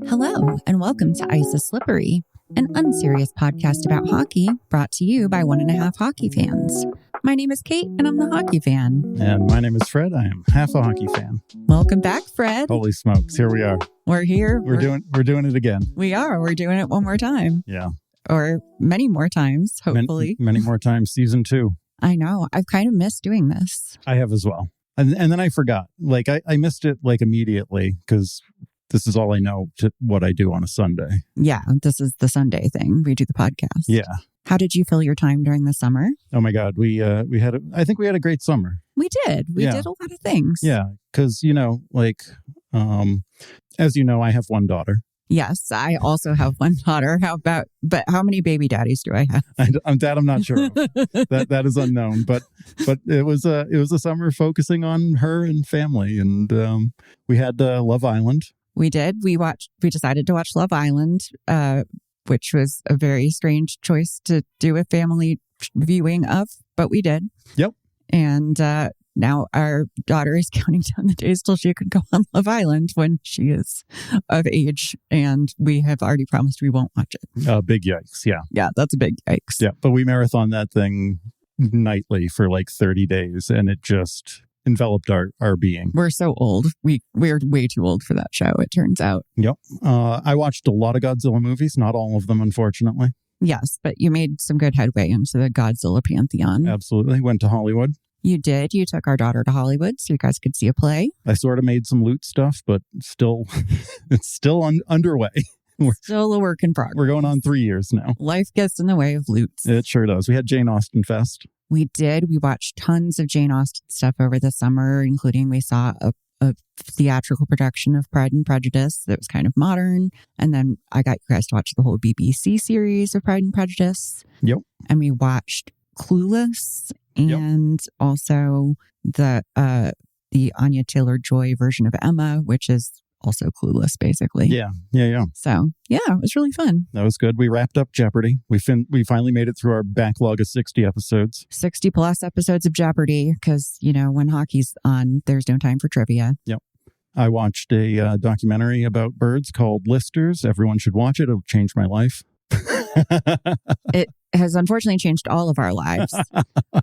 Hello, and welcome to Ice is Slippery, an unserious podcast about hockey brought to you by 1.5 hockey fans. My name is Kate, and I'm the hockey fan. And my name is Fred. I am half a hockey fan. Welcome back, Fred. Holy smokes. Here we are. We're here. We're doing it again. We are. We're doing it one more time. Yeah. Or many more times, hopefully. Many more times. Season 2. I know. I've kind of missed doing this. I have as well. And then I forgot. Like, I missed it, like, immediately because this is all I know to what I do on a Sunday. Yeah, this is the Sunday thing. We do the podcast. Yeah. How did you fill your time during the summer? Oh, my God. I think we had a great summer. We did. We did a lot of things. Yeah. Because, as you know, I have one daughter. Yes, I also have one daughter. But how many baby daddies do I have? I'm not sure. that is unknown. But it was a summer focusing on her and family, and we had Love Island. We did. We decided to watch Love Island, which was a very strange choice to do a family viewing of, but we did. Yep. And now our daughter is counting down the days till she could go on Love Island when she is of age. And we have already promised we won't watch it. Big yikes. Yeah. Yeah, that's a big yikes. Yeah. But we marathon that thing nightly for like 30 days and it just enveloped our being. We're so old. We're way too old for that show, it turns out. Yep. I watched a lot of Godzilla movies, not all of them, unfortunately. Yes, but you made some good headway into the Godzilla pantheon. Absolutely. Went to Hollywood. You did. You took our daughter to Hollywood so you guys could see a play. I sort of made some loot stuff, but still, it's still underway. Still a work in progress. We're going on 3 years now. Life gets in the way of loot. It sure does. We had Jane Austen Fest. We did. We watched tons of Jane Austen stuff over the summer, including we saw a theatrical production of Pride and Prejudice that was kind of modern. And then I got you guys to watch the whole BBC series of Pride and Prejudice. Yep. And we watched Clueless and also the Anya Taylor-Joy version of Emma, which is also Clueless, basically. Yeah. So, yeah, it was really fun. That was good. We wrapped up Jeopardy. We finally made it through our backlog of 60 episodes. 60 plus episodes of Jeopardy, because, when hockey's on, there's no time for trivia. Yep. I watched a documentary about birds called Listers. Everyone should watch it. It'll change my life. It has unfortunately changed all of our lives.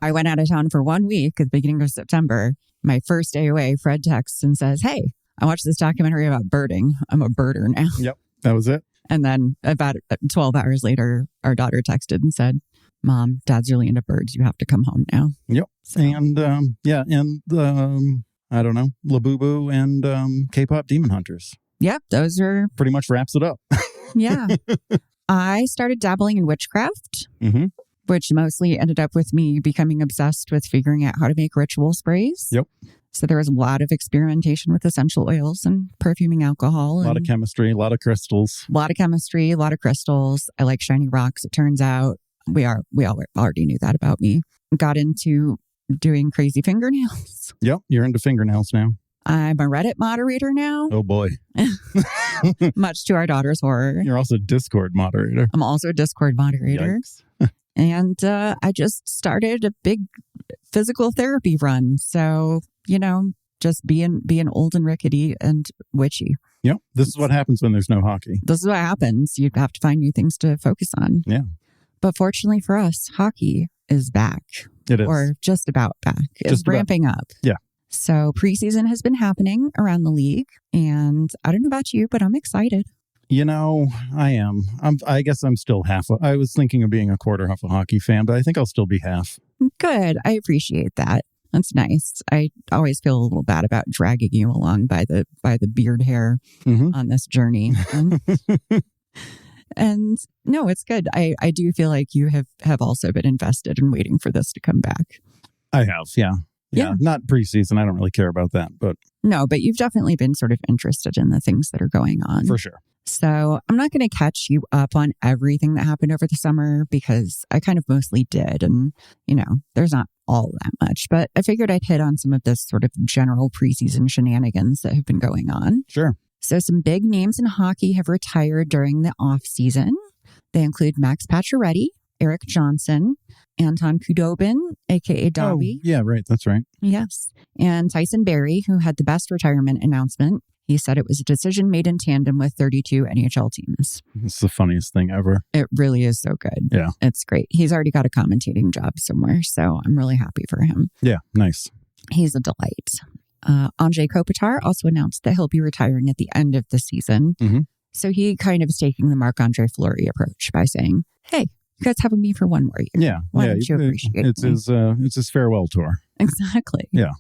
I went out of town for 1 week at the beginning of September. My first day away, Fred texts and says, "Hey, I watched this documentary about birding. I'm a birder now." Yep, that was it. And then about 12 hours later, our daughter texted and said, "Mom, Dad's really into birds. You have to come home now." Yep. So. And I don't know, Labubu and K-pop Demon Hunters. Yep, those are... Pretty much wraps it up. Yeah. I started dabbling in witchcraft, which mostly ended up with me becoming obsessed with figuring out how to make ritual sprays. Yep. So there was a lot of experimentation with essential oils and perfuming alcohol. A lot of chemistry, a lot of crystals. A lot of chemistry, a lot of crystals. I like shiny rocks, it turns out. We already knew that about me. Got into doing crazy fingernails. Yep, you're into fingernails now. I'm a Reddit moderator now. Oh, boy. Much to our daughter's horror. You're also a Discord moderator. I'm also a Discord moderator. And I just started a big physical therapy run. So, just being old and rickety and witchy. Yep. This is what happens when there's no hockey. This is what happens. You have to find new things to focus on. Yeah. But fortunately for us, hockey is back. It is. Or just about back. It's ramping up. Yeah. So preseason has been happening around the league. And I don't know about you, but I'm excited. I am. I guess I'm still half. I was thinking of being a quarter half a hockey fan, but I think I'll still be half. Good. I appreciate that. That's nice. I always feel a little bad about dragging you along by the beard hair on this journey. And no, it's good. I do feel like you have also been invested in waiting for this to come back. I have, yeah. Yeah. Not preseason. I don't really care about that, but... No, but you've definitely been sort of interested in the things that are going on. For sure. So I'm not going to catch you up on everything that happened over the summer because I kind of mostly did. And, there's not all that much. But I figured I'd hit on some of this sort of general preseason shenanigans that have been going on. Sure. So some big names in hockey have retired during the off season. They include Max Pacioretty, Eric Johnson, Anton Khudobin, a.k.a. Dobby. Oh, yeah, right. That's right. Yes. And Tyson Barrie, who had the best retirement announcement He said it was a decision made in tandem with 32 NHL teams. It's the funniest thing ever. It really is so good. Yeah. It's great. He's already got a commentating job somewhere, so I'm really happy for him. Yeah, nice. He's a delight. Andrei Kopitar also announced that he'll be retiring at the end of the season. Mm-hmm. So he kind of is taking the Marc-Andre Fleury approach by saying, hey, you guys having me for one more year. Yeah. Why don't you appreciate it's me? it's his farewell tour. Exactly. Yeah.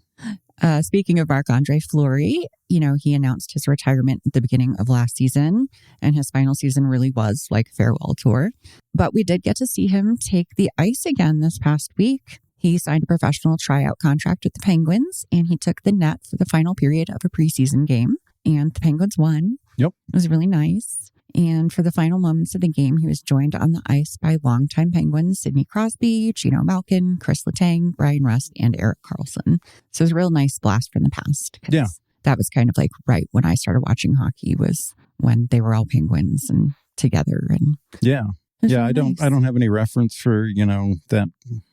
Speaking of Marc-Andre Fleury, he announced his retirement at the beginning of last season, and his final season really was like a farewell tour. But we did get to see him take the ice again this past week. He signed a professional tryout contract with the Penguins, and he took the net for the final period of a preseason game, and the Penguins won. Yep. It was really nice. And for the final moments of the game, he was joined on the ice by longtime Penguins Sidney Crosby, Gino Malkin, Chris Letang, Brian Rust, and Erik Karlsson. So it was a real nice blast from the past. Yeah. That was kind of like right when I started watching hockey was when they were all Penguins and together. And yeah. Yeah, really I don't have any reference for, that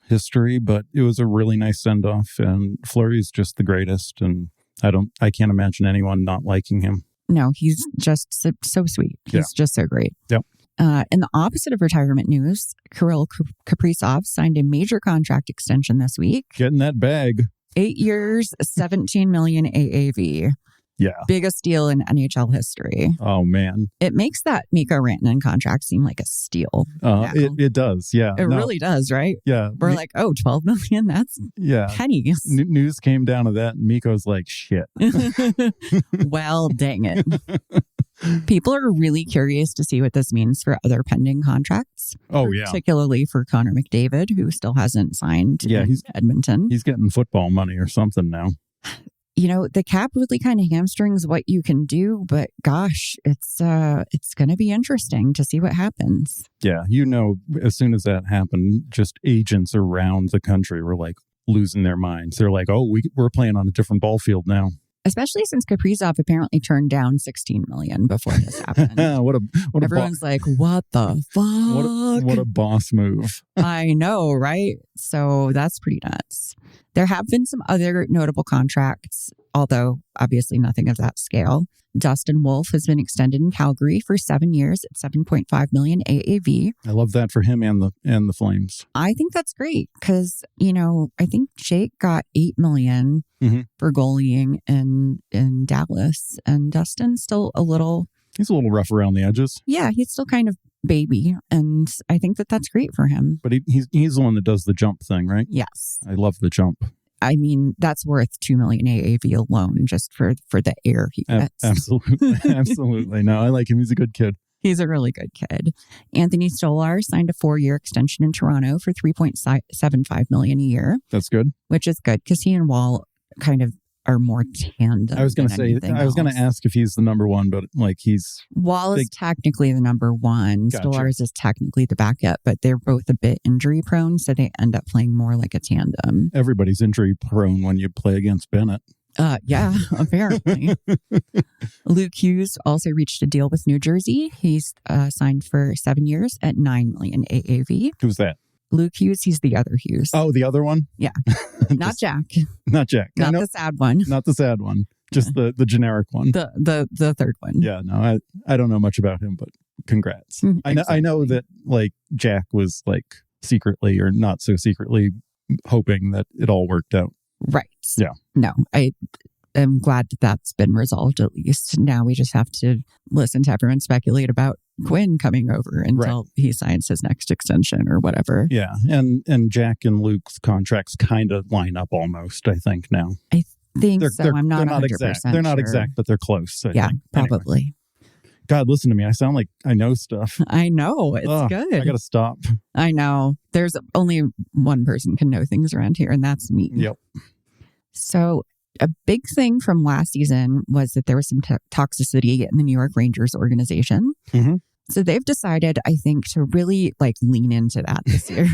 history, but it was a really nice send-off, and Fleury's just the greatest, and I can't imagine anyone not liking him. No, he's just so sweet. He's just so great. Yep. In the opposite of retirement news, Kirill Kaprizov signed a major contract extension this week. Getting that bag. 8 years, 17 million AAV. Yeah. Biggest deal in NHL history. Oh, man. It makes that Mikko Rantanen contract seem like a steal. It does. Yeah. It really does, right? Yeah. We're like, 12 million? That's pennies. News came down to that, and Mikko's like, shit. Well, dang it. People are really curious to see what this means for other pending contracts. Oh, yeah. Particularly for Connor McDavid, who still hasn't signed in Edmonton. He's getting football money or something now. The cap really kind of hamstrings what you can do, but gosh, it's going to be interesting to see what happens. Yeah, as soon as that happened, just agents around the country were like losing their minds. They're like, "Oh, we're playing on a different ball field now." Especially since Kaprizov apparently turned down $16 million before this happened. Everyone's like, "What the fuck? What a boss move!" I know, right? So that's pretty nuts. There have been some other notable contracts, although obviously nothing of that scale. Dustin Wolf has been extended in Calgary for 7 years at $7.5 million AAV. I love that for him and the Flames. I think that's great because, I think Jake got $8 million for goalieing in Dallas, and Dustin's still he's a little rough around the edges. Yeah, he's still kind of baby, and I think that's great for him. But he's the one that does the jump thing, right? Yes. I love the jump. I mean, that's worth $2 million AAV alone just for the air he gets. Absolutely. Absolutely. No, I like him. He's a good kid. He's a really good kid. Anthony Stolar signed a 4-year extension in Toronto for $3.75 million a year. That's good. Which is good because he and Wall kind of are more tandem. I was going to ask if he's the number one, but Wall is technically the number one. Gotcha. Stolarz is technically the backup, but they're both a bit injury prone, so they end up playing more like a tandem. Everybody's injury prone when you play against Bennett. Yeah, apparently. Luke Hughes also reached a deal with New Jersey. He's signed for 7 years at $9 million AAV. Who's that? Luke Hughes, he's the other Hughes. Oh, the other one? Yeah. Not Jack. Not Jack. Not the sad one. Not the sad one. Just the generic one. The third one. Yeah, no, I don't know much about him, but congrats. Exactly. I know that like Jack was like secretly or not so secretly hoping that it all worked out. Right. Yeah. No, I am glad that's been resolved at least. Now we just have to listen to everyone speculate about Quinn coming over until he signs his next extension or whatever. Yeah. And Jack and Luke's contracts kind of line up almost, I think now. I think so. I'm not 100% exact. sure. They're not exact, but they're close. I think. Probably. Anyway. God, listen to me. I sound like I know stuff. I know. It's good. I got to stop. I know. There's only one person can know things around here, and that's me. Yep. So a big thing from last season was that there was some toxicity in the New York Rangers organization. Mm-hmm. So they've decided, I think, to really lean into that this year.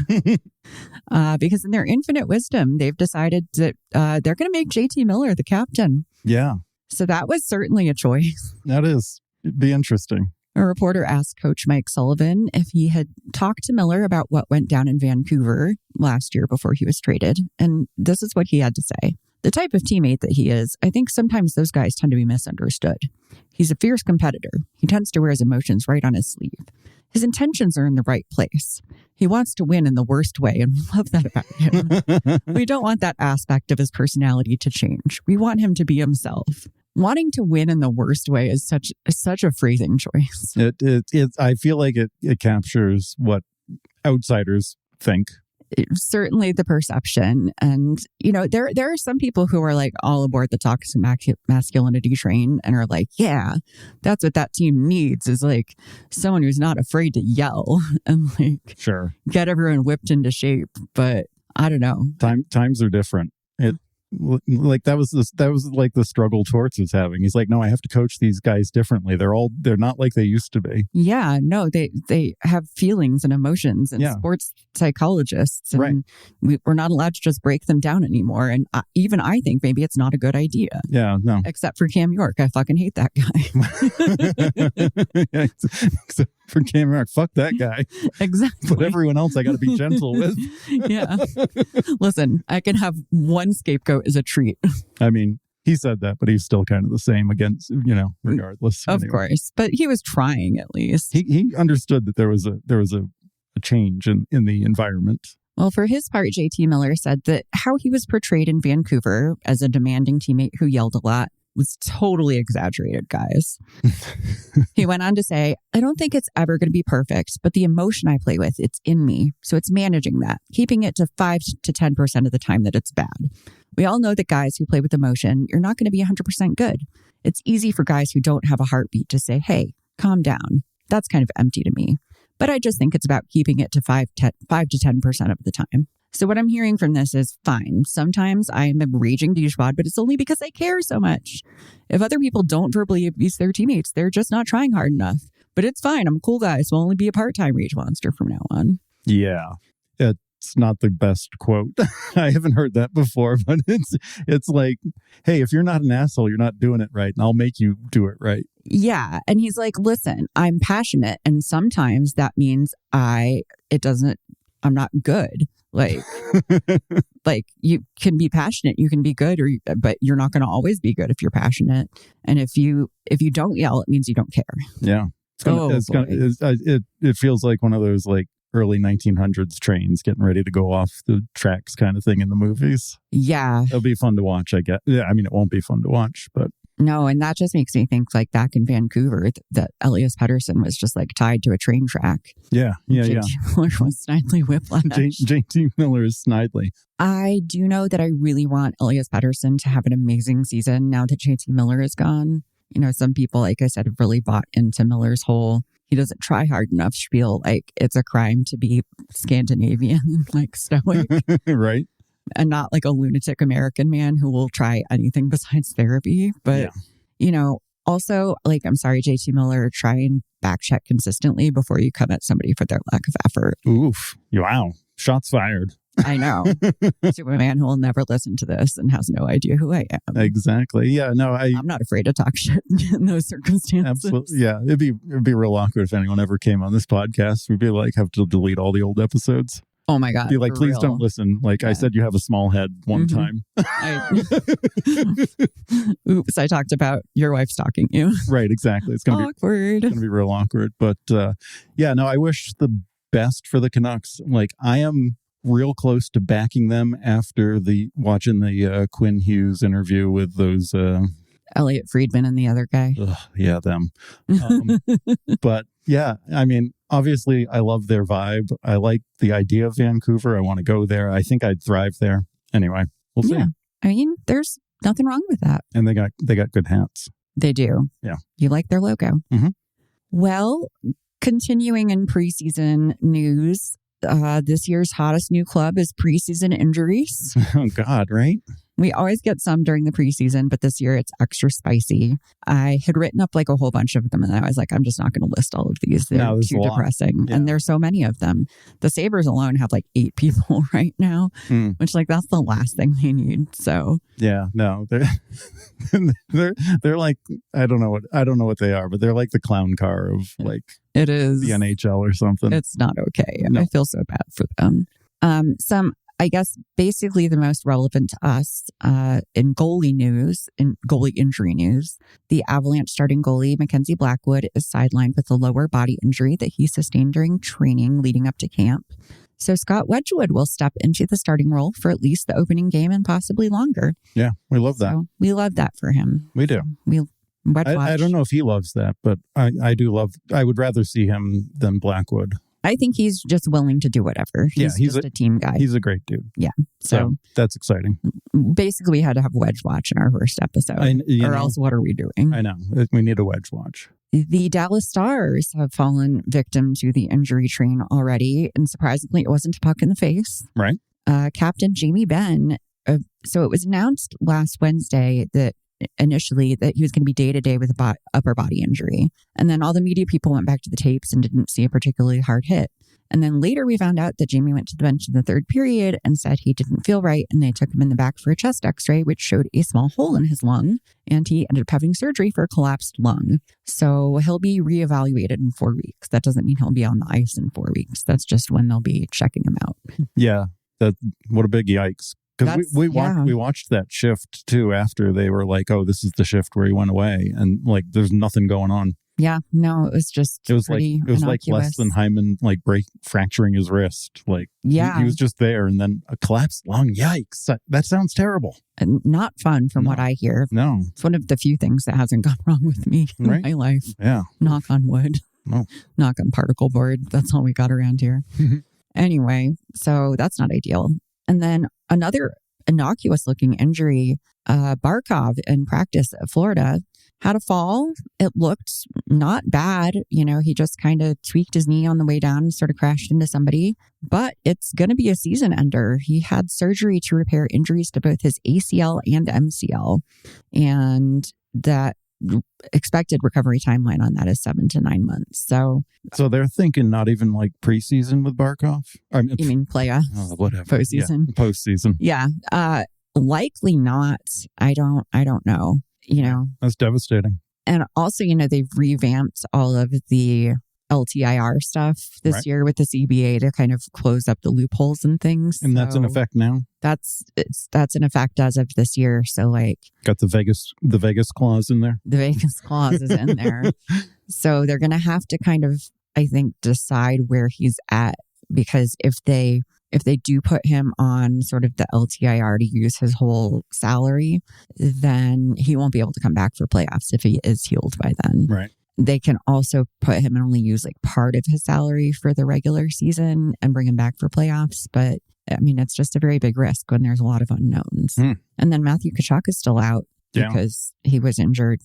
Because in their infinite wisdom, they've decided that they're going to make JT Miller the captain. Yeah. So that was certainly a choice. That is. It'd be interesting. A reporter asked Coach Mike Sullivan if he had talked to Miller about what went down in Vancouver last year before he was traded. And this is what he had to say. The type of teammate that he is, I think sometimes those guys tend to be misunderstood. He's a fierce competitor. He tends to wear his emotions right on his sleeve. His intentions are in the right place. He wants to win in the worst way, and we love that about him. We don't want that aspect of his personality to change. We want him to be himself. Wanting to win in the worst way is such a phrasing choice. I feel like it captures what outsiders think. Certainly the perception. And, there are some people who are like all aboard the toxic masculinity train and are like, yeah, that's what that team needs, is like someone who's not afraid to yell and like sure, get everyone whipped into shape. But I don't know. Times are different. That was like the struggle Torts was having. He's like, no, I have to coach these guys differently. They're not like they used to be. Yeah, no, they have feelings and emotions, and sports psychologists, and right. We're not allowed to just break them down anymore. And even I think maybe it's not a good idea. Yeah, no. Except for Cam York, I fucking hate that guy. Except for Cam York, fuck that guy. Exactly. But everyone else, I got to be gentle with. Yeah. Listen, I can have one scapegoat as a treat. I mean, he said that, but he's still kind of the same against, regardless. Of course. But he was trying at least. He understood that there was a change in the environment. Well, for his part, JT Miller said that how he was portrayed in Vancouver as a demanding teammate who yelled a lot was totally exaggerated, guys. He went on to say, I don't think it's ever going to be perfect, but the emotion I play with, it's in me. So it's managing that, keeping it to 5 to 10% of the time that it's bad. We all know that guys who play with emotion, you're not going to be 100% good. It's easy for guys who don't have a heartbeat to say, hey, calm down. That's kind of empty to me. But I just think it's about keeping it to 5 to 10% of the time. So what I'm hearing from this is fine. Sometimes I'm a raging douchebag, but it's only because I care so much. If other people don't verbally abuse their teammates, they're just not trying hard enough. But it's fine. I'm a cool guy, so I'll only be a part-time rage monster from now on. Yeah. It's not the best quote. I haven't heard that before, but it's like, hey, if you're not an asshole, you're not doing it right, and I'll make you do it right. Yeah. And he's like, listen, I'm passionate, and sometimes that means I'm not good. Like you can be passionate, you can be good, but you're not going to always be good if you're passionate. And if you don't yell, it means you don't care. Yeah. It feels like one of those like early 1900s trains getting ready to go off the tracks kind of thing in the movies. Yeah. It'll be fun to watch, I guess. Yeah, I mean, it won't be fun to watch, but... No, and that just makes me think like back in Vancouver that Elias Pettersson was just like tied to a train track. Yeah. JT Miller was Snidely Whiplash. JT Miller is Snidely. I do know that I really want Elias Pettersson to have an amazing season now that JT Miller is gone. Some people, like I said, have really bought into Miller's whole he doesn't try hard enough spiel. Like it's a crime to be Scandinavian and like stoic. Right. And not like a lunatic American man who will try anything besides therapy. But, also, like, I'm sorry, JT Miller, try and back check consistently before you come at somebody for their lack of effort. Oof. Wow. Shots fired. I know. To a man who will never listen to this and has no idea who I am. Exactly. Yeah, no, I'm not afraid to talk shit in those circumstances. Absolutely. Yeah. It'd be real awkward if anyone ever came on this podcast. We'd be like, have to delete all the old episodes. Oh my God. Be like, please don't listen. Like I said, you have a small head one time. Oops, I talked about your wife stalking you. Right, exactly. It's going to be awkward. It's going to be real awkward. But I wish the best for the Canucks. Like I am real close to backing them after watching the Quinn Hughes interview with those Elliot Friedman and the other guy. Yeah, them. But yeah, I mean, obviously, I love their vibe. I like the idea of Vancouver. I want to go there. I think I'd thrive there. Anyway, we'll see. Yeah, I mean, there's nothing wrong with that. And they got good hats. They do. Yeah. You like their logo. Mm-hmm. Well, continuing in preseason news, this year's hottest new club is preseason injuries. Oh, God, right? We always get some during the preseason, but this year it's extra spicy. I had written up like a whole bunch of them, and I was like, I'm just not going to list all of these. They're too depressing. Yeah. And there's so many of them. The Sabres alone have like 8 people right now, which like that's the last thing they need. So yeah, no, they're like, I don't know what they are, but they're like the clown car of like it is the NHL or something. It's not okay. No. I feel so bad for them. Some I guess basically the most relevant to us in goalie news, in goalie injury news, the Avalanche starting goalie Mackenzie Blackwood is sidelined with a lower body injury that he sustained during training leading up to camp. So Scott Wedgwood will step into the starting role for at least the opening game and possibly longer. Yeah, we love that. So we love that for him. We do. I don't know if he loves that, but I do love. I would rather see him than Blackwood. I think he's just willing to do whatever. He's just a team guy. He's a great dude. Yeah. So that's exciting. Basically, we had to have Wedge watch in our first episode. Else what are we doing? I know. We need a Wedge watch. The Dallas Stars have fallen victim to the injury train already. And surprisingly, it wasn't a puck in the face. Right. Captain Jamie Benn. So it was announced last Wednesday that initially that he was going to be day-to-day with a upper body injury. And then all the media people went back to the tapes and didn't see a particularly hard hit. And then later we found out that Jamie went to the bench in the third period and said he didn't feel right. And they took him in the back for a chest x-ray, which showed a small hole in his lung. And he ended up having surgery for a collapsed lung. So he'll be reevaluated in 4 weeks. That doesn't mean he'll be on the ice in 4 weeks. That's just when they'll be checking him out. Yeah. What a big yikes. Because we watched that shift too after they were like, oh, this is the shift where he went away. And like, there's nothing going on. Yeah, no, it was like less than Hyman fracturing his wrist. Like, he was just there, and then a collapsed lung. Yikes! That sounds terrible. Not fun from what I hear. No, it's one of the few things that hasn't gone wrong with me in my life. Yeah, knock on wood. No, knock on particle board. That's all we got around here. Anyway, so that's not ideal. And then another innocuous-looking injury. Barkov in practice at Florida had a fall. It looked not bad. He just kind of tweaked his knee on the way down and sort of crashed into somebody. But it's going to be a season ender. He had surgery to repair injuries to both his ACL and MCL. And that expected recovery timeline on that is 7 to 9 months. So they're thinking not even like preseason with Barkov? You mean playoffs? Whatever. Postseason? Yeah, postseason. Yeah. Likely not. I don't know. That's devastating. And also, they've revamped all of the LTIR stuff this year with the CBA to kind of close up the loopholes and things. And that's in effect now? That's in effect as of this year. So got the Vegas clause in there? The Vegas clause is in there. So they're going to have to kind of, I think, decide where he's at, because if they do put him on sort of the LTIR to use his whole salary, then he won't be able to come back for playoffs if he is healed by then. Right. They can also put him and only use part of his salary for the regular season and bring him back for playoffs. But I mean, it's just a very big risk when there's a lot of unknowns. And then Matthew Tkachuk is still out because he was injured,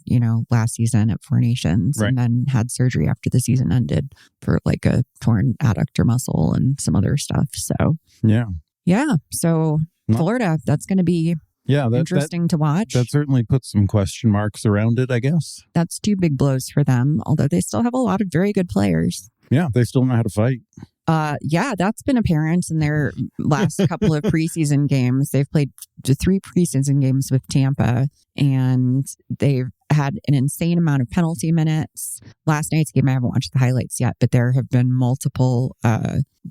last season at Four Nations and then had surgery after the season ended for a torn adductor muscle and some other stuff. So, yeah. So Florida, that's going to be interesting to watch. That certainly puts some question marks around it, I guess. That's 2 big blows for them, although they still have a lot of very good players. Yeah, they still know how to fight. That's been apparent in their last couple of preseason games. They've played 3 preseason games with Tampa, and they've had an insane amount of penalty minutes. Last night's game, I haven't watched the highlights yet, but there have been multiple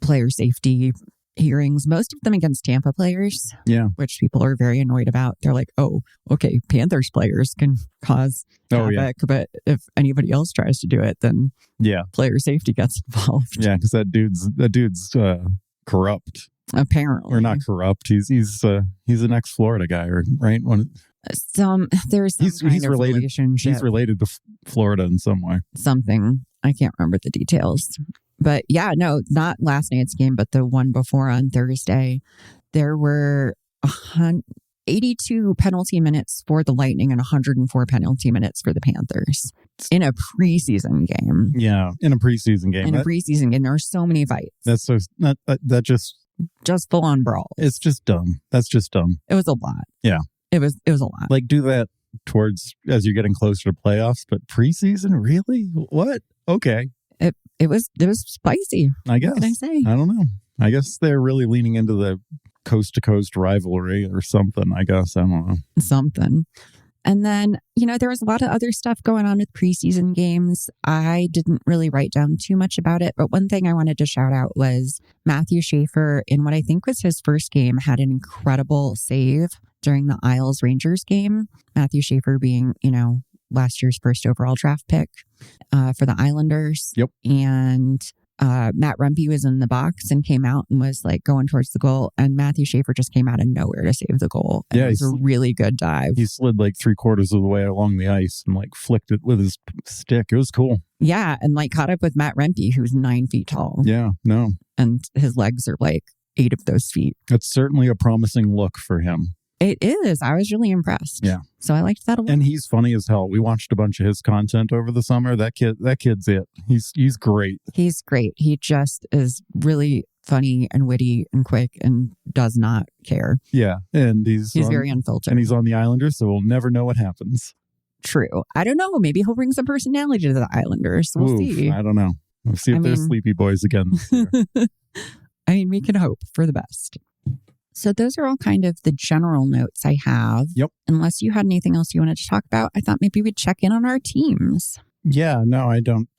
player safety hearings, most of them against Tampa players, which people are very annoyed about. They're like, oh, okay, Panthers players can cause havoc, but if anybody else tries to do it, then player safety gets involved. Yeah, because that dude's corrupt. Apparently, or not corrupt. He's an ex-Florida guy, right? There's some kind of relationship. He's related to Florida in some way. Something. I can't remember the details. But not last night's game, but the one before on Thursday, there were 82 penalty minutes for the Lightning and 104 penalty minutes for the Panthers in a preseason game. Yeah, in a preseason game. There were so many fights. That's so that just full on brawls. It's just dumb. That's just dumb. It was a lot. Yeah, it was a lot. Do that towards as you're getting closer to playoffs, but preseason, really? What? Okay. It was spicy. I guess. What can I say? I don't know. I guess they're really leaning into the coast to coast rivalry or something. I guess. I don't know. Something. And then, there was a lot of other stuff going on with preseason games. I didn't really write down too much about it, but one thing I wanted to shout out was Matthew Schaefer, in what I think was his first game, had an incredible save during the Isles Rangers game. Matthew Schaefer being, last year's first overall draft pick for the Islanders. Yep. And Matt Rumpke was in the box and came out and was like going towards the goal. And Matthew Schaefer just came out of nowhere to save the goal. And it was a really good dive. He slid like 3/4 of the way along the ice and like flicked it with his stick. It was cool. Yeah. And like caught up with Matt Rumpke, who's 9 feet tall. Yeah. No. And his legs are like 8 of those feet. It's certainly a promising look for him. It is. I was really impressed. Yeah. So I liked that a lot. And he's funny as hell. We watched a bunch of his content over the summer. That kid's it. He's great. He's great. He just is really funny and witty and quick and does not care. Yeah. And he's very unfiltered. And he's on the Islanders, so we'll never know what happens. True. I don't know. Maybe he'll bring some personality to the Islanders. We'll see. I don't know. We'll see if they're sleepy boys again this year. I mean, we can hope for the best. So those are all kind of the general notes I have. Yep. Unless you had anything else you wanted to talk about, I thought maybe we'd check in on our teams. Yeah, no, I don't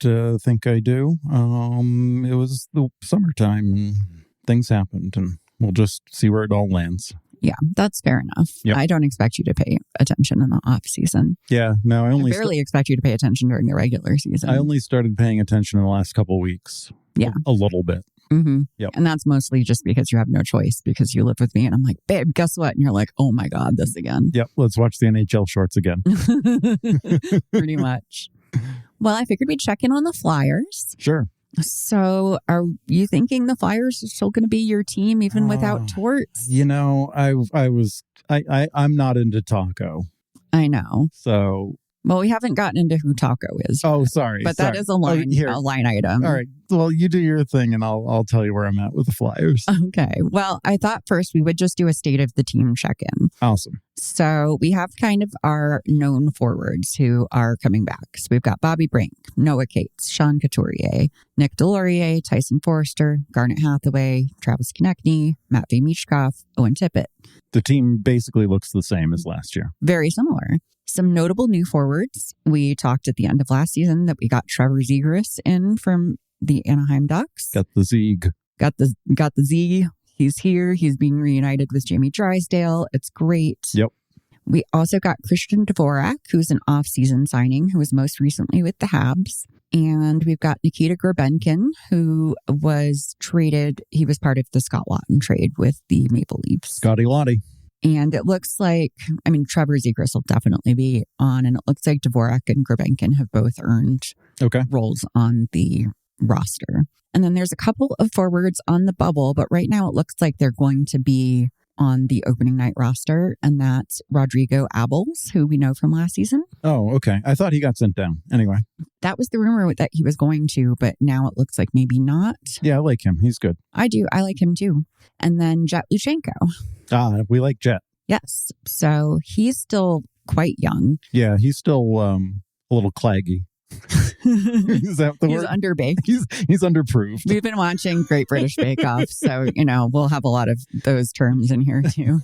think I do. It was the summertime and things happened, and we'll just see where it all lands. Yeah, that's fair enough. Yep. I don't expect you to pay attention in the off season. Yeah, no, I barely expect you to pay attention during the regular season. I only started paying attention in the last couple of weeks. Yeah. A little bit. Mm-hmm. Yep. And that's mostly just because you have no choice because you live with me and I'm like, babe, guess what? And you're like, oh my God, this again. Yep. Let's watch the NHL shorts again. Pretty much. Well, I figured we'd check in on the Flyers. Sure. So are you thinking the Flyers are still going to be your team even without Torts? I'm not into taco. I know. So. Well, we haven't gotten into who Taco is yet. Oh, sorry. But that is a line item. All right. Well, you do your thing and I'll tell you where I'm at with the Flyers. Okay. Well, I thought first we would just do a state of the team check-in. Awesome. So we have kind of our known forwards who are coming back. So we've got Bobby Brink, Noah Cates, Sean Couturier, Nick Delorier, Tyson Forster, Garnet Hathaway, Travis Konechny, Matvei Michkov, Owen Tippett. The team basically looks the same as last year. Very similar. Some notable new forwards. We talked at the end of last season that we got Trevor Zegras in from the Anaheim Ducks. Got the Zeg. Got the Z. He's here. He's being reunited with Jamie Drysdale. It's great. Yep. We also got Christian Dvorak, who's an off-season signing, who was most recently with the Habs. And we've got Nikita Gorbenkin, who was traded. He was part of the Scott Laughton trade with the Maple Leafs. Scotty Lottie. And it looks like, Trevor Zegras will definitely be on. And it looks like Dvorak and Gorbenkin have both earned roles on the roster. And then there's a couple of forwards on the bubble, but right now it looks like they're going to be on the opening night roster. And that's Rodrigo Abels, who we know from last season. Oh, okay. I thought he got sent down. Anyway. That was the rumor that he was going to, but now it looks like maybe not. Yeah, I like him. He's good. I do. I like him too. And then Jet Luchenko. We like Jet. Yes. So he's still quite young. Yeah, he's still a little claggy. Is that the word? He's underbaked. He's underproved. We've been watching Great British Bake Off, so we'll have a lot of those terms in here too.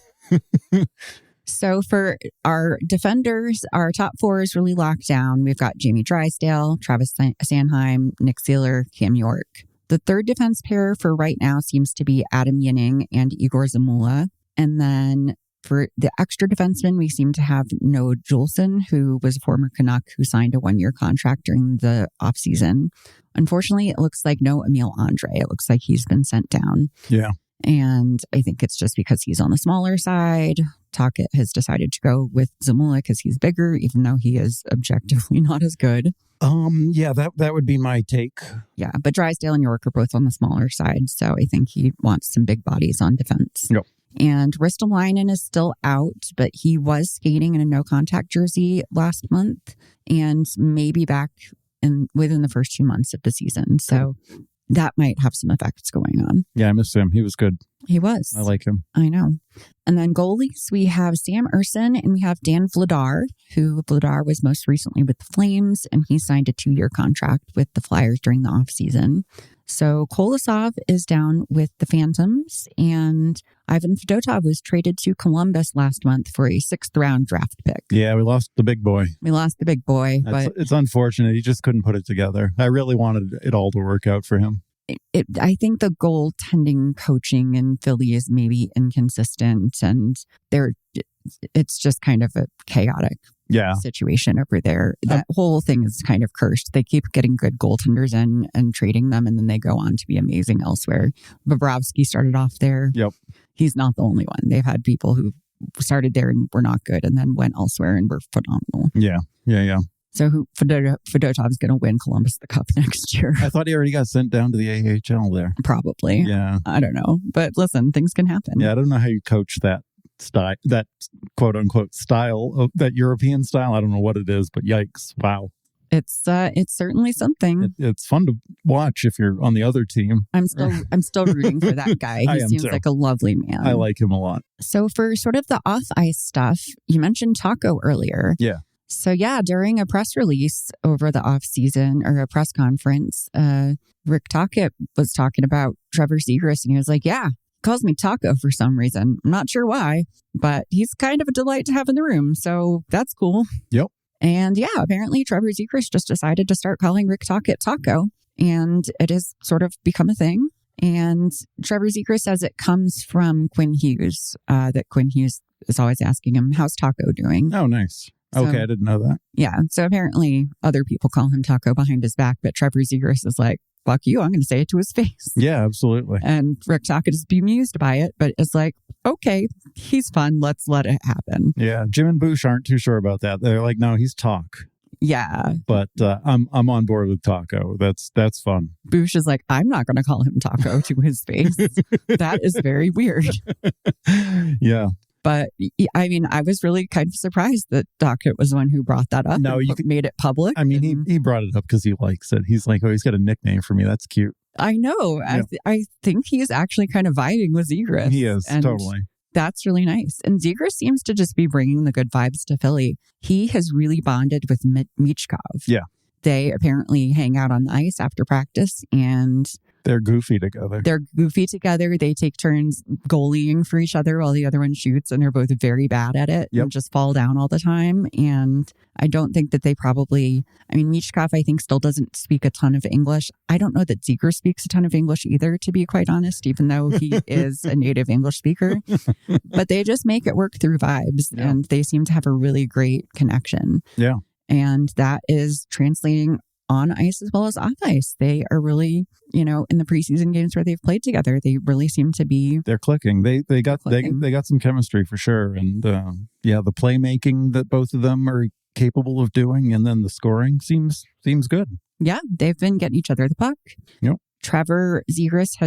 So for our defenders, our top four is really locked down. We've got Jamie Drysdale, Travis Sanheim, Nick Seeler, Cam York. The third defense pair for right now seems to be Adam Yinning and Igor Zamula. And then for the extra defenseman, we seem to have Noah Juleson, who was a former Canuck who signed a 1-year contract during the offseason. Unfortunately, it looks like no Emil Andre. It looks like he's been sent down. Yeah. And I think it's just because he's on the smaller side. Tocchet has decided to go with Zamula because he's bigger, even though he is objectively not as good. Yeah, that would be my take. Yeah, but Drysdale and York are both on the smaller side, so I think he wants some big bodies on defense. Yep. And Ristolainen is still out, but he was skating in a no-contact jersey last month and maybe back within the first 2 months of the season. So that might have some effects going on. Yeah, I miss him. He was good. He was. I like him. I know. And then goalies, we have Sam Urson and we have Dan Vladar, who Vladar was most recently with the Flames, and he signed a 2-year contract with the Flyers during the offseason. So Kolosov is down with the Phantoms, and Ivan Fedotov was traded to Columbus last month for a 6th-round draft pick. Yeah, we lost the big boy. But it's unfortunate. He just couldn't put it together. I really wanted it all to work out for him. I think the goaltending coaching in Philly is maybe inconsistent, and it's just kind of a chaotic situation over there. That whole thing is kind of cursed. They keep getting good goaltenders in and trading them, and then they go on to be amazing elsewhere. Bobrovsky started off there. Yep. He's not the only one. They've had people who started there and were not good and then went elsewhere and were phenomenal. Yeah. So Fedotov's going to win Columbus the Cup next year. I thought he already got sent down to the AHL there. Probably. Yeah. I don't know. But listen, things can happen. Yeah, I don't know how you coach that style, that quote unquote style, of that European style. I don't know what it is, but yikes. Wow. It's certainly something. It's fun to watch if you're on the other team. I'm still rooting for that guy. He seems like a lovely man. I like him a lot. So for sort of the off ice stuff, you mentioned Taco earlier. Yeah. So yeah, during a press release over the off season or a press conference, Rick Tocchet was talking about Trevor Zegras, and he was like, "Yeah, he calls me Taco for some reason. I'm not sure why, but he's kind of a delight to have in the room. So that's cool." Yep. And yeah, apparently Trevor Zegras just decided to start calling Rick Tocchet Taco, and it has sort of become a thing. And Trevor Zegras says it comes from Quinn Hughes, that Quinn Hughes is always asking him, "How's Taco doing?" Oh, nice. Okay, I didn't know that. Yeah. So apparently other people call him Taco behind his back, but Trevor Zegras is like, "Fuck you, I'm going to say it to his face." Yeah, absolutely. And Rick Tocchet is bemused by it, but it's like, okay, he's fun. Let's let it happen. Yeah. Jim and Bush aren't too sure about that. They're like, no, he's Talk. Yeah. But I'm on board with Taco. That's fun. Bush is like, "I'm not going to call him Taco to his face. That is very weird." Yeah. But I mean, I was really kind of surprised that Tocchet was the one who brought that up. No, made it public. I mean, he brought it up because he likes it. He's like, "Oh, he's got a nickname for me. That's cute." I know. Yeah. I think he's actually kind of vibing with Zegras. He is, totally. That's really nice. And Zegras seems to just be bringing the good vibes to Philly. He has really bonded with Michkov. Yeah. They apparently hang out on the ice after practice, and they're goofy together. They take turns goalieing for each other while the other one shoots, and they're both very bad at it and just fall down all the time. And I don't think that Michkov, I think, still doesn't speak a ton of English. I don't know that Zegras speaks a ton of English either, to be quite honest, even though he is a native English speaker. But they just make it work through vibes, and they seem to have a really great connection. Yeah. And that is translating on ice as well as off ice. They are really, in the preseason games where they've played together, they really seem to be. They're clicking. They got some chemistry for sure. And the playmaking that both of them are capable of doing, and then the scoring seems good. Yeah, they've been getting each other the puck. Yep. Trevor Zegras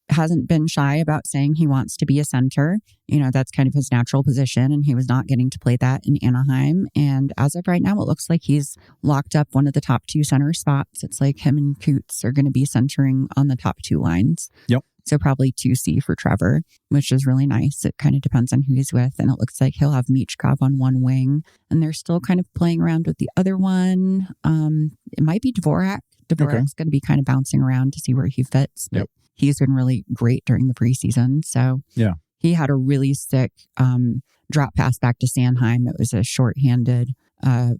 hasn't been shy about saying he wants to be a center. That's kind of his natural position, and he was not getting to play that in Anaheim. And as of right now, it looks like he's locked up one of the top 2 center spots. It's like him and Coots are going to be centering on the top 2 lines. Yep. So probably 2C for Trevor, which is really nice. It kind of depends on who he's with. And it looks like he'll have Michkov on one wing, and they're still kind of playing around with the other one. It might be Dvorak. Dvorak's going to be kind of bouncing around to see where he fits. But he's been really great during the preseason. So yeah, he had a really sick drop pass back to Sanheim. It was a shorthanded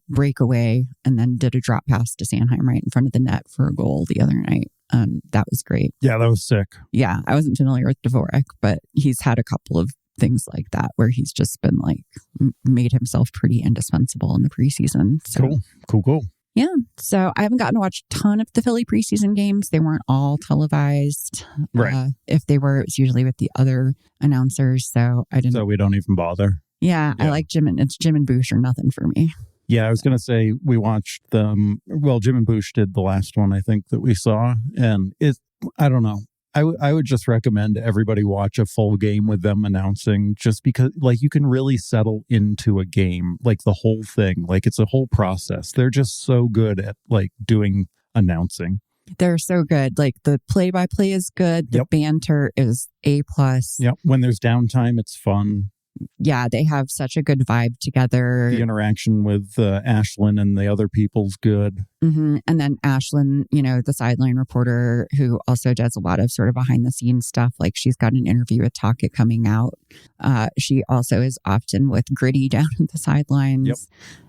breakaway, and then did a drop pass to Sanheim right in front of the net for a goal the other night. That was great. Yeah, that was sick. Yeah, I wasn't familiar with Dvorak, but he's had a couple of things like that where he's just been like made himself pretty indispensable in the preseason. So. Cool. Yeah. So I haven't gotten to watch a ton of the Philly preseason games. They weren't all televised. Right. If they were, it was usually with the other announcers. So I didn't. So we don't even bother. Yeah. I like Jim and Bush or nothing for me. Yeah, I was going to say we watched them. Well, Jim and Bush did the last one, I think, that we saw. And I don't know. I would just recommend everybody watch a full game with them announcing, just because you can really settle into a game, the whole thing. It's a whole process. They're just so good at doing announcing. They're so good. The play-by-play is good. The banter is A+. Yep. When there's downtime, it's fun. Yeah, they have such a good vibe together. The interaction with Ashlyn and the other people's good. Mm-hmm. And then Ashlyn, the sideline reporter who also does a lot of sort of behind the scenes stuff. Like she's got an interview with Talkit coming out. She also is often with Gritty down at the sidelines. Yep.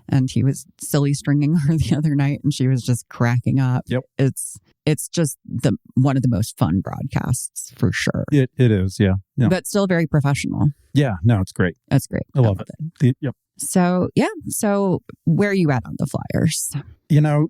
And he was silly stringing her the other night and she was just cracking up. Yep. It's just one of the most fun broadcasts for sure. It is, yeah. But still very professional. Yeah, no, it's great. That's great. I love it. Yep. So, yeah. So where are you at on the Flyers?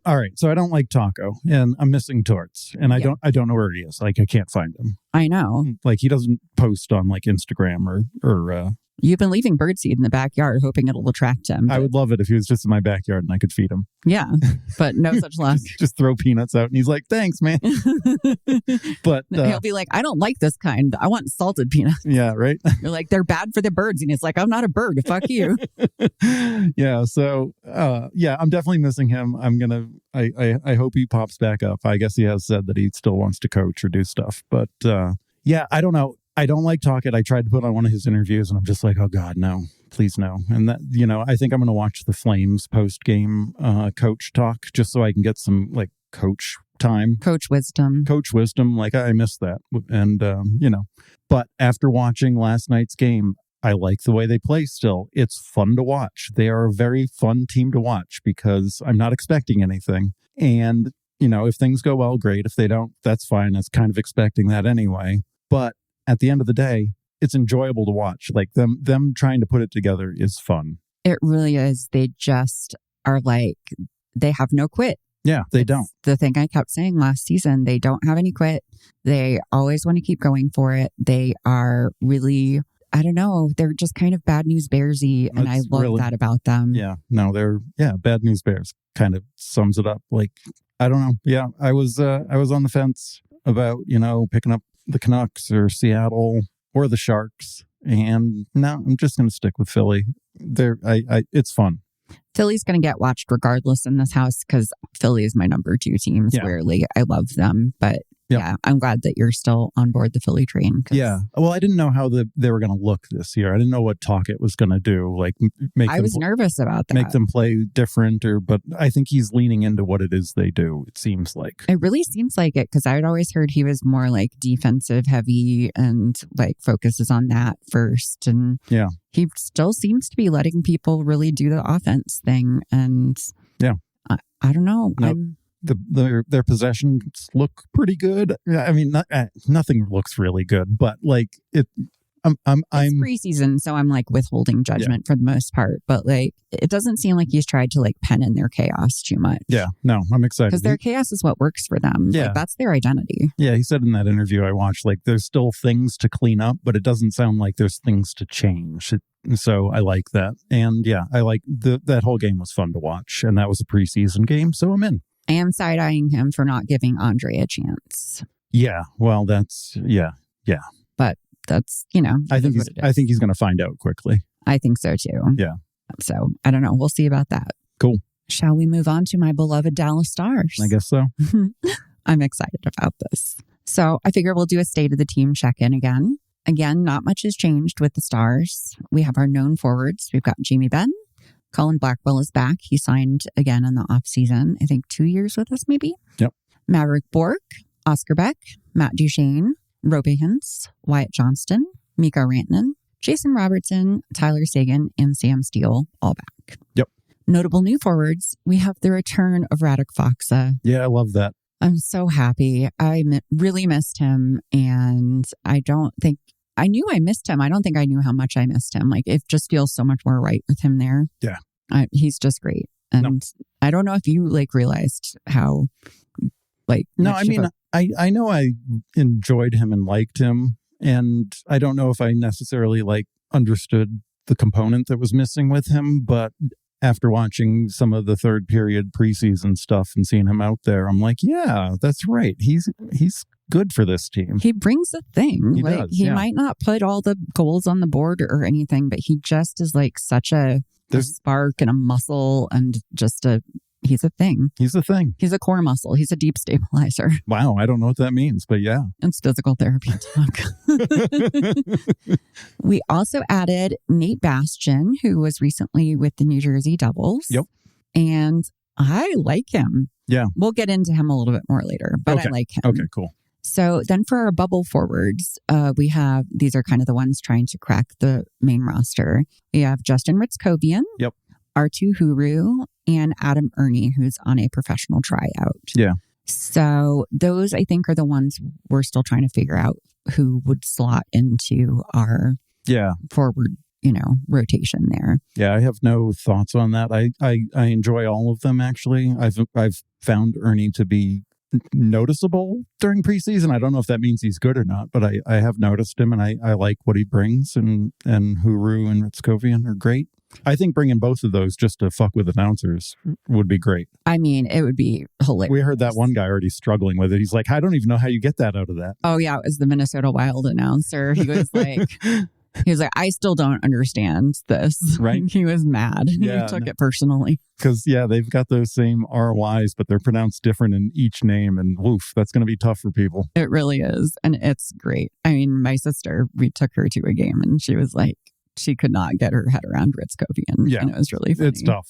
All right. So I don't like Taco and I'm missing Torts and I don't know where he is. Like I can't find him. I know. Like he doesn't post on like Instagram or You've been leaving birdseed in the backyard hoping it'll attract him. I would love it if he was just in my backyard and I could feed him. Yeah, but no such luck. Just throw peanuts out and he's like, thanks, man. But he'll be like, I don't like this kind. I want salted peanuts. Yeah, right. You're like, they're bad for the birds. And he's like, I'm not a bird. Fuck you. Yeah. So, I'm definitely missing him. I hope he pops back up. I guess he has said that he still wants to coach or do stuff. But I don't know. I don't like Talkit. I tried to put on one of his interviews and I'm just like, oh God, no, please no. And that, I think I'm going to watch the Flames post-game coach talk just so I can get some like coach time. Coach wisdom. Like I miss that. And, but after watching last night's game, I like the way they play still. It's fun to watch. They are a very fun team to watch because I'm not expecting anything. And, if things go well, great. If they don't, that's fine. I was kind of expecting that anyway. But at the end of the day, it's enjoyable to watch. Like them trying to put it together is fun. It really is. They just are like, they have no quit. Yeah, they don't. The thing I kept saying last season, they don't have any quit. They always want to keep going for it. They are really, I don't know, they're just kind of bad news bearsy. And I love that about them. Yeah, no, bad news bears kind of sums it up. Like, I don't know. Yeah, I was on the fence about, picking up the Canucks or Seattle or the Sharks. And now I'm just going to stick with Philly. It's fun. Philly's going to get watched regardless in this house because Philly is my number 2 team squarely. I love them. But yeah, I'm glad that you're still on board the Philly train. Yeah. Well, I didn't know how they were going to look this year. I didn't know what Talkit was going to do. Like, I was nervous about that. Make them play different, but I think he's leaning into what it is they do. It seems like it really seems like it because I had always heard he was more like defensive heavy and like focuses on that first. And he still seems to be letting people really do the offense thing. And I don't know. Nope. Their possessions look pretty good. I mean, nothing looks really good, but like it. I'm preseason, so I'm like withholding judgment for the most part. But like, it doesn't seem like he's tried to like pen in their chaos too much. Yeah, no, I'm excited because their chaos is what works for them. Yeah, like, that's their identity. Yeah, he said in that interview I watched, like, there's still things to clean up, but it doesn't sound like there's things to change. So I like that, and I like that whole game was fun to watch, and that was a preseason game, so I'm in. I am side-eyeing him for not giving Andre a chance. Yeah, well, that's, yeah. But that's, I think he's going to find out quickly. I think so, too. Yeah. So, I don't know. We'll see about that. Cool. Shall we move on to my beloved Dallas Stars? I guess so. I'm excited about this. So, I figure we'll do a state of the team check-in again. Again, not much has changed with the Stars. We have our known forwards. We've got Jamie Benn. Colin Blackwell is back. He signed again in the offseason. I think 2 years with us, maybe. Yep. Maverick Bork, Oscar Beck, Matt Duchene, Robe Hintz, Wyatt Johnston, Mikko Rantanen, Jason Robertson, Tyler Seguin, and Sam Steele all back. Yep. Notable new forwards, we have the return of Radek Faksa. Yeah, I love that. I'm so happy. I really missed him, and I knew I missed him. I don't think I knew how much I missed him. Like, it just feels so much more right with him there. Yeah. He's just great. And I don't know if you realized how no, I mean, I know I enjoyed him and liked him. And I don't know if I necessarily understood the component that was missing with him. But after watching some of the third period preseason stuff and seeing him out there, I'm like, yeah, that's right. He's good for this team. He brings a thing. He might not put all the goals on the board or anything, but he just is such a spark and a muscle and just a He's a thing. He's a thing. He's a core muscle. He's a deep stabilizer. Wow. I don't know what that means, but yeah. It's physical therapy talk. We also added Nate Bastian, who was recently with the New Jersey Devils. Yep. And I like him. Yeah. We'll get into him a little bit more later, but okay. I like him. Okay, cool. So then for our bubble forwards, we have, these are kind of the ones trying to crack the main roster. We have Justin Ritzkovian. Yep. Artu Huru, and Adam Ernie, who's on a professional tryout. Yeah. So those, I think, are the ones we're still trying to figure out who would slot into our forward, rotation there. Yeah, I have no thoughts on that. I enjoy all of them, actually. I've found Ernie to be noticeable during preseason. I don't know if that means he's good or not, but I have noticed him, and I like what he brings, and Huru and Ritzkovian are great. I think bringing both of those just to fuck with announcers would be great. I mean, it would be hilarious. We heard that one guy already struggling with it. He's like, I don't even know how you get that out of that. Oh, yeah. It was the Minnesota Wild announcer. He was like, I still don't understand this. Right. He was mad. Yeah, he took it personally. Because, they've got those same RYs, but they're pronounced different in each name. And woof, that's going to be tough for people. It really is. And it's great. I mean, my sister, we took her to a game and she was like, she could not get her head around Ritzkovian. Yeah. And it was really funny. It's tough.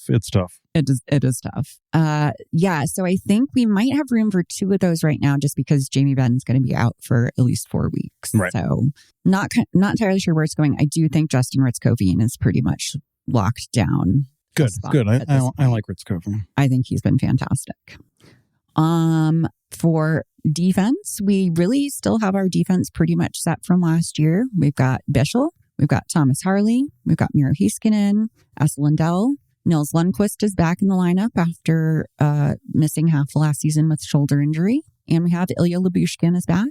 It is tough. So I think we might have room for 2 of those right now just because Jamie Ben's going to be out for at least 4 weeks. Right. So not entirely sure where it's going. I do think Justin Ritzkovian is pretty much locked down. Good. I like Ritzkovian. I think he's been fantastic. For defense, we really still have our defense pretty much set from last year. We've got Bischel. We've got Thomas Harley. We've got Miro Heiskanen, Esa Lindell. Nils Lundqvist is back in the lineup after missing half the last season with shoulder injury. And we have Ilya Lyubushkin is back.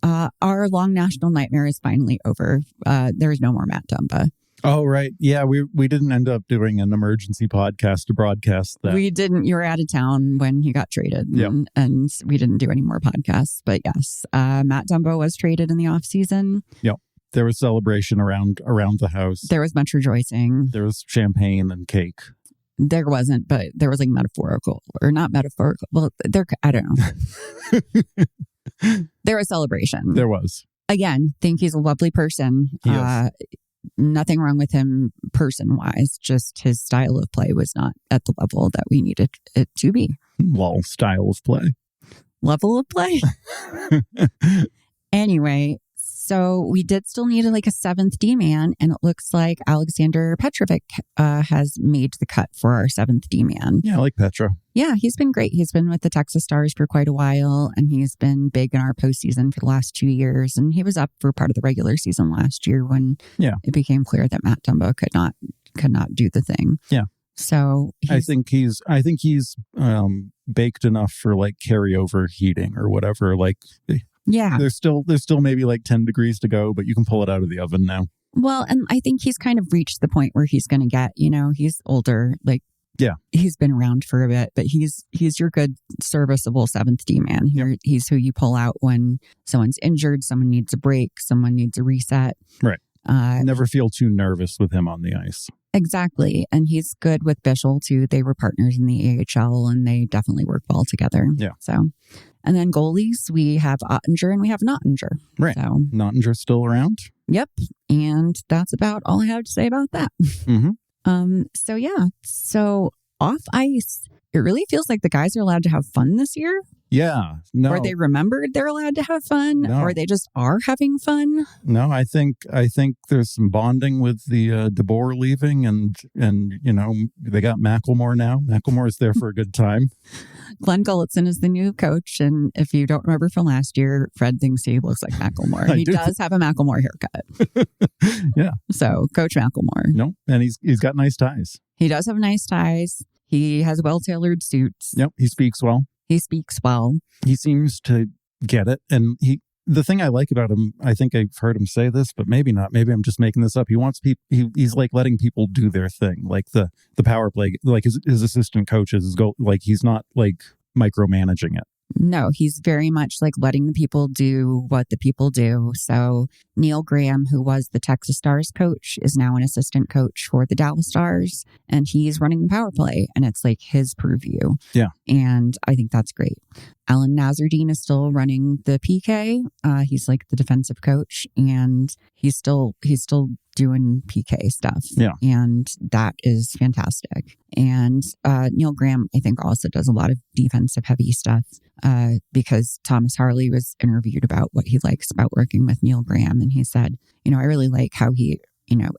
Our long national nightmare is finally over. There is no more Matt Dumba. Oh, right. Yeah, we didn't end up doing an emergency podcast to broadcast that. We didn't. You were out of town when he got traded. Yep. And we didn't do any more podcasts. But yes, Matt Dumba was traded in the offseason. Yep. There was celebration around the house. There was much rejoicing. There was champagne and cake. There wasn't, but there was like metaphorical or not metaphorical. Well, I don't know. There was celebration. There was. Again, think he's a lovely person. Nothing wrong with him person-wise. Just his style of play was not at the level that we needed it to be. Well, style of play. Level of play? Anyway, so we did still need a 7th D-man, and it looks like Alexander Petrovic has made the cut for our 7th D-man. Yeah, I like Petra. Yeah, he's been great. He's been with the Texas Stars for quite a while, and he's been big in our postseason for the last 2 years. And he was up for part of the regular season last year when it became clear that Matt Dumba could not do the thing. Yeah. So I think he's baked enough for carryover heating or whatever. Yeah. There's still maybe 10 degrees to go, but you can pull it out of the oven now. Well, and I think he's kind of reached the point where he's going to get, he's older, he's been around for a bit, but he's your good serviceable 7th D-man. He's who you pull out when someone's injured, someone needs a break, someone needs a reset. Right. Never feel too nervous with him on the ice. Exactly. And he's good with Bischel too. They were partners in the AHL and they definitely work well together. Yeah. So, and then goalies, we have Ottinger and we have Nottinger. Right. So Nottinger's still around. Yep. And that's about all I have to say about that. Mm-hmm. So off ice, it really feels like the guys are allowed to have fun this year. Yeah. No. Or they remembered they're allowed to have fun, No. or they just are having fun. No, I think there's some bonding with the DeBoer leaving, and they got Macklemore now. Macklemore's there for a good time. Glenn Gulletson is the new coach, and if you don't remember from last year, Fred thinks he looks like Macklemore. He does have a Macklemore haircut. Yeah. So Coach Macklemore. No, and he's got nice ties. He does have nice ties. He has well-tailored suits. Yep, he speaks well. He speaks well. He seems to get it. And the thing I like about him, I think I've heard him say this, but maybe not. Maybe I'm just making this up. He wants people, he's letting people do their thing. The power play, his assistant coaches, he's not micromanaging it. No, he's very much like letting the people do what the people do. So Neil Graham, who was the Texas Stars coach, is now an assistant coach for the Dallas Stars, and he's running the power play, and it's like his purview. Yeah. And I think that's great. Alan Nazardine is still running the PK. He's like the defensive coach, and he's still doing PK stuff. Yeah. And that is fantastic. And Neil Graham, I think, also does a lot of defensive heavy stuff because Thomas Harley was interviewed about what he likes about working with Neil Graham. And he said, I really like how he,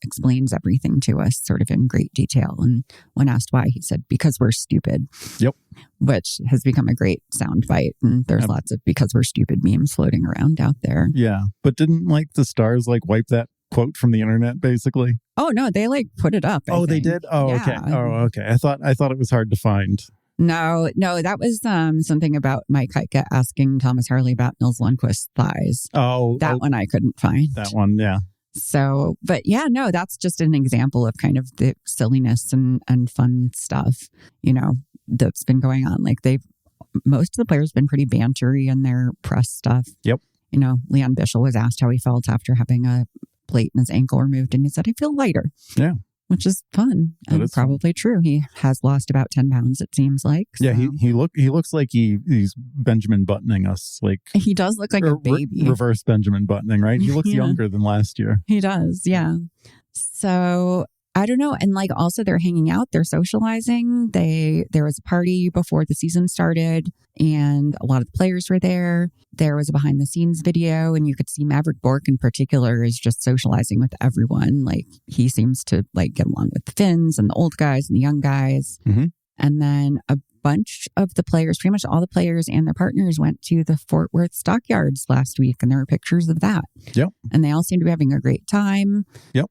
explains everything to us sort of in great detail. And when asked why, he said, because we're stupid. Yep. Which has become a great soundbite. And there's lots of because we're stupid memes floating around out there. Yeah. But didn't the Stars wipe that quote from the internet basically? Oh, no, they put it up. They did? Oh, yeah. Okay. Oh, okay. I thought it was hard to find. No, that was something about Mike Heike asking Thomas Harley about Nils Lundqvist's thighs. Oh. That one I couldn't find. That one, yeah. So, but yeah, no, that's just an example of kind of the silliness and fun stuff, that's been going on. Most of the players have been pretty bantery in their press stuff. Yep. Leon Bischel was asked how he felt after having a plate in his ankle removed, and he said, I feel lighter. Yeah. Which is fun and probably true. He has lost about 10 pounds, it seems like. So. Yeah, he looks like he's Benjamin buttoning us. He does look like a baby. Reverse Benjamin buttoning, right? He looks younger than last year. He does, yeah. So I don't know. And also they're hanging out, they're socializing. There was a party before the season started and a lot of the players were there. There was a behind the scenes video and you could see Maverick Bourque in particular is just socializing with everyone. He seems to get along with the Finns and the old guys and the young guys. Mm-hmm. And then a bunch of the players, pretty much all the players and their partners went to the Fort Worth Stockyards last week and there were pictures of that. Yep. And they all seem to be having a great time. Yep.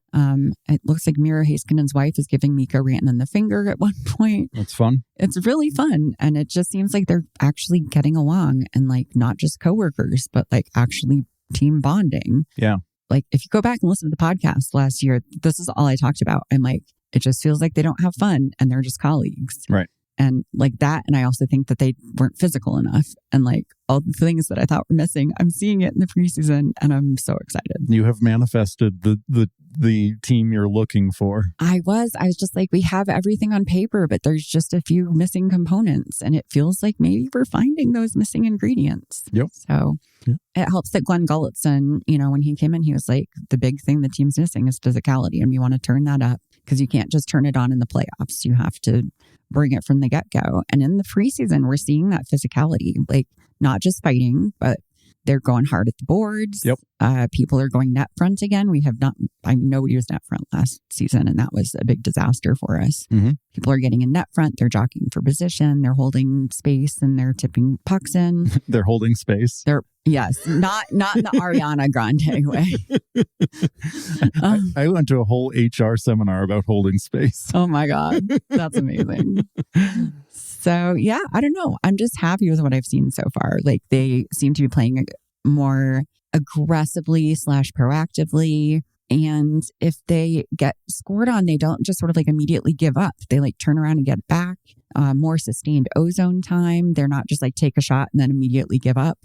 It looks like Mira Haskinen's wife is giving Mikko Rantanen the finger at one point. That's fun. It's really fun. And it just seems like they're actually getting along and not just coworkers, but actually team bonding. Yeah. If you go back and listen to the podcast last year, this is all I talked about. I'm it just feels like they don't have fun and they're just colleagues. Right. And that. And I also think that they weren't physical enough. And all the things that I thought were missing, I'm seeing it in the preseason and I'm so excited. You have manifested the team you're looking for. I was just we have everything on paper, but there's just a few missing components. And it feels like maybe we're finding those missing ingredients. Yep. So it helps that Glenn Gulletson, when he came in, he was the big thing the team's missing is physicality. And we want to turn that up because you can't just turn it on in the playoffs. You have to bring it from the get-go. And in the preseason, we're seeing that physicality, not just fighting, but they're going hard at the boards. Yep. People are going net front again. We have not, nobody was net front last season, and that was a big disaster for us. Mm-hmm. People are getting in net front. They're jockeying for position. They're holding space and they're tipping pucks in. They're holding space. Yes, not in the Ariana Grande way. I went to a whole HR seminar about holding space. Oh my God. That's amazing. So yeah, I don't know. I'm just happy with what I've seen so far. They seem to be playing more aggressively / proactively. And if they get scored on, they don't just sort of immediately give up. They turn around and get back. More sustained ozone time. They're not just take a shot and then immediately give up.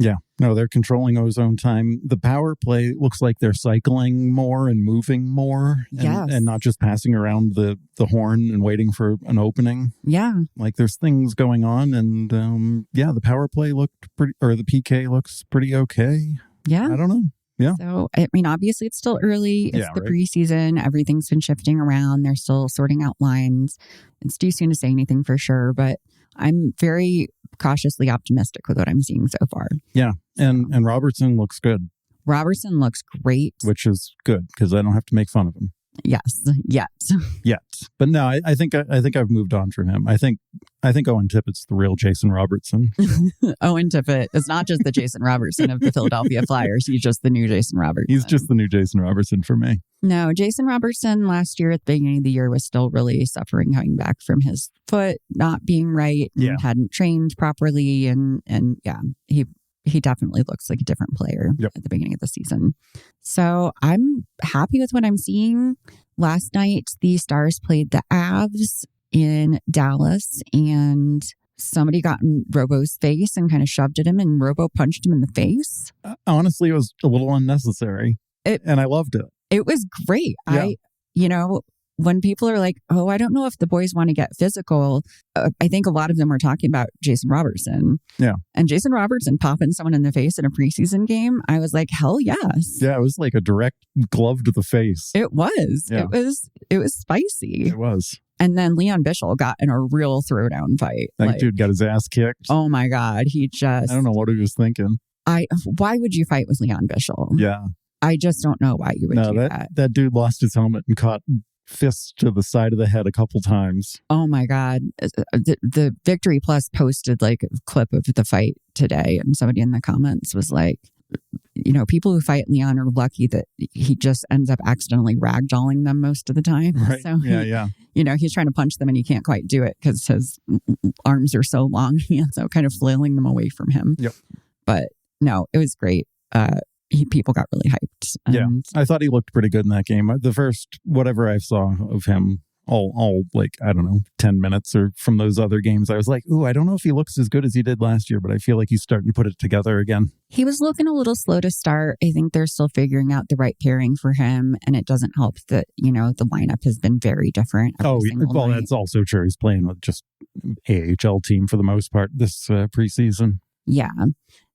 Yeah, no, they're controlling ozone time. The power play looks like they're cycling more and moving more and not just passing around the horn and waiting for an opening. Yeah. There's things going on and the power play looked pretty, or the PK looks pretty okay. Yeah. I don't know. Yeah. So, obviously it's still early. It's the preseason. Everything's been shifting around. They're still sorting out lines. It's too soon to say anything for sure, but I'm very cautiously optimistic with what I'm seeing so far. Yeah. And Robertson looks good. Robertson looks great. Which is good because I don't have to make fun of him. Yes. Yet. But no, I think I've moved on from him. I think Owen Tippett's the real Jason Robertson. Owen Tippett is not just the Jason Robertson of the Philadelphia Flyers. He's just the new Jason Robertson. He's just the new Jason Robertson for me. No, Jason Robertson last year at the beginning of the year was still really suffering coming back from his foot not being right and hadn't trained properly. And yeah, he definitely looks like a different player at the beginning of the season. So I'm happy with what I'm seeing. Last night, the Stars played the Avs in Dallas, and somebody got in Robo's face and kind of shoved at him, and Robo punched him in the face. Honestly, it was a little unnecessary, and I loved it. It was great. Yeah. When people are like, oh, I don't know if the boys want to get physical, I think a lot of them are talking about Jason Robertson. Yeah. And Jason Robertson popping someone in the face in a preseason game, I was like, hell yes. Yeah, it was like a direct glove to the face. It was. Yeah. It was spicy. It was. And then Leon Bischel got in a real throwdown fight. That dude got his ass kicked. Oh my God. I don't know what he was thinking. Why would you fight with Leon Bischel? Yeah. I just don't know why you would do that. That dude lost his helmet and caught fists to the side of the head a couple times. Oh my God. The Victory Plus posted like a clip of the fight today, and somebody in the comments was like, people who fight Leon are lucky that he just ends up accidentally ragdolling them most of the time. Right. So yeah. He's trying to punch them and he can't quite do it because his arms are so long. He ends up kind of flailing them away from him. Yep. But no, it was great. People got really hyped. Yeah, I thought he looked pretty good in that game. The first whatever I saw of him, all like, I don't know, 10 minutes or from those other games, I was like, ooh, I don't know if he looks as good as he did last year, but I feel like he's starting to put it together again. He was looking a little slow to start. I think they're still figuring out the right pairing for him, and it doesn't help that, the lineup has been very different. Well, that's also true. He's playing with just AHL team for the most part this preseason. Yeah.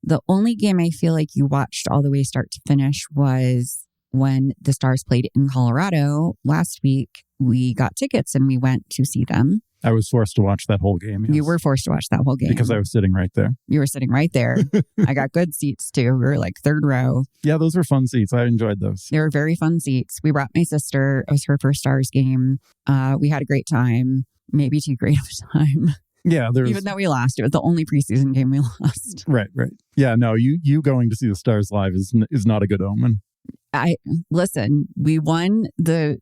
The only game I feel like you watched all the way start to finish was when the Stars played in Colorado last week. We got tickets and we went to see them. I was forced to watch that whole game. Yes. You were forced to watch that whole game. Because I was sitting right there. You were sitting right there. I got good seats too. We were like third row. Yeah, those were fun seats. I enjoyed those. They were very fun seats. We brought my sister. It was her first Stars game. We had a great time. Maybe too great of a time. Yeah, even though we lost, it was the only preseason game we lost. Right. Yeah, no, you going to see the Stars live is not a good omen. Listen. We won the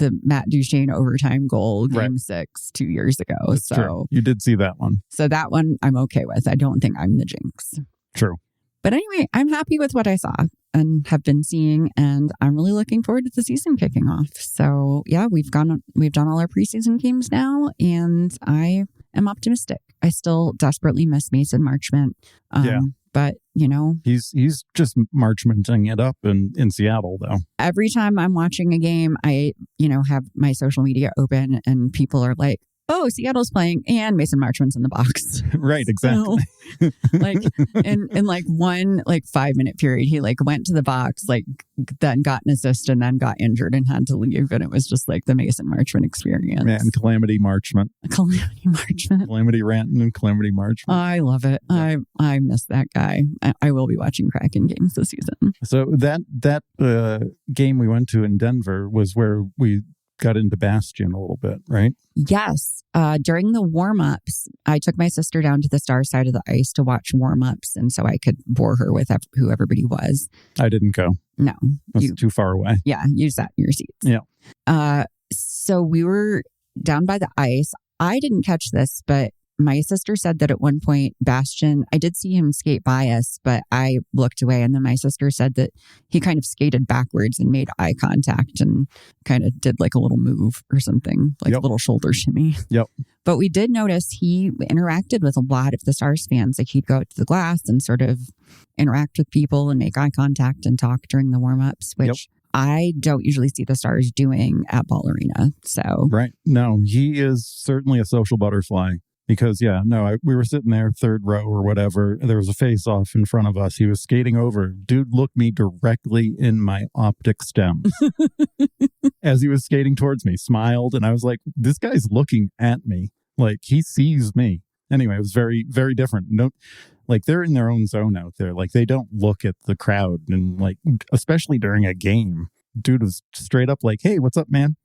Matt Duchene overtime goal, Game 6, 2 years ago. That's true. You did see that one. So that one I'm okay with. I don't think I'm the jinx. True. But anyway, I'm happy with what I saw and have been seeing, and I'm really looking forward to the season kicking off. So yeah, we've done all our preseason games now, and I am optimistic. I still desperately miss Mason Marchment. Yeah. But, he's just Marchmenting it up in Seattle, though. Every time I'm watching a game, I, have my social media open and people are like, oh, Seattle's playing and Mason Marchment's in the box. Right, exactly. So, in like one 5-minute period, he went to the box, then got an assist and then got injured and had to leave. And it was just like the Mason Marchment experience. Man, Calamity Marchment. Calamity Ranton and Calamity Marchment. I love it. Yeah. I miss that guy. I will be watching Kraken games this season. So that game we went to in Denver was where we got into Bastion a little bit, right? Yes. During the warm-ups, I took my sister down to the Star side of the ice to watch warm-ups, and so I could bore her with who everybody was. I didn't go. No. That's too far away. Yeah, you sat in your seats. Yeah. So we were down by the ice. I didn't catch this, but my sister said that at one point, Bastion, I did see him skate by us, but I looked away. And then my sister said that he kind of skated backwards and made eye contact and kind of did like a little move or something, like a little shoulder shimmy. Yep. But we did notice he interacted with a lot of the Stars fans. Like he'd go out to the glass and sort of interact with people and make eye contact and talk during the warm-ups, which I don't usually see the Stars doing at Ball Arena. So right. No, he is certainly a social butterfly. Because, we were sitting there, third row or whatever. There was a face-off in front of us. He was skating over. Dude looked me directly in my optic stem as he was skating towards me, smiled. And I was like, this guy's looking at me. Like, he sees me. Anyway, it was very, very different. No, they're in their own zone out there. Like, they don't look at the crowd. And, especially during a game, dude was straight up like, hey, what's up, man?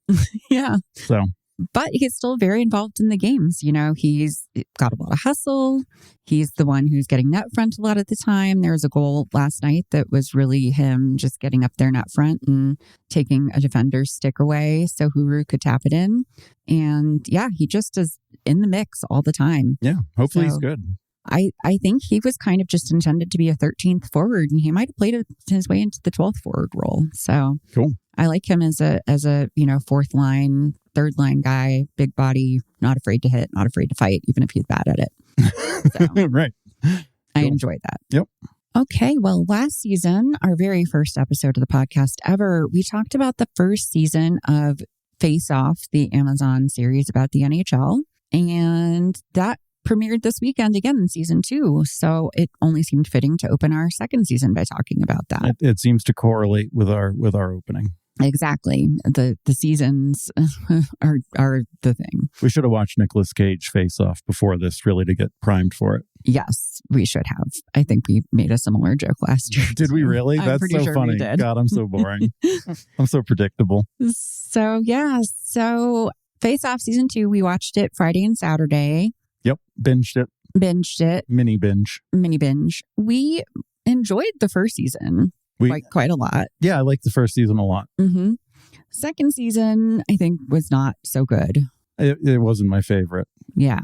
Yeah. So... But he's still very involved in the games. He's got a lot of hustle. He's the one who's getting net front a lot of the time. There was a goal last night that was really him just getting up there net front and taking a defender's stick away so Huru could tap it in. And yeah, he just is in the mix all the time. Yeah, hopefully he's good. I think he was kind of just intended to be a 13th forward, and he might have played his way into the 12th forward role. So cool. I like him as a fourth line, third line guy, big body, not afraid to hit, not afraid to fight, even if he's bad at it. So, right. I enjoyed that. Yep. Okay, well, last season, our very first episode of the podcast ever, we talked about the first season of Face Off, the Amazon series about the NHL, and that premiered this weekend again in season 2. So it only seemed fitting to open our second season by talking about that. It seems to correlate with our opening. Exactly. The seasons are the thing. We should have watched Nicolas Cage Face Off before this, really, to get primed for it. Yes, we should have. I think we made a similar joke last year. Did we really? That's so sure funny. God, I'm so boring. I'm so predictable. So, yeah. So Face Off season 2, we watched it Friday and Saturday. Yep. Binged it. Mini binge. We enjoyed the first season quite a lot. Yeah, I liked the first season a lot. Mm-hmm. Second season, I think, was not so good. It wasn't my favorite. Yeah.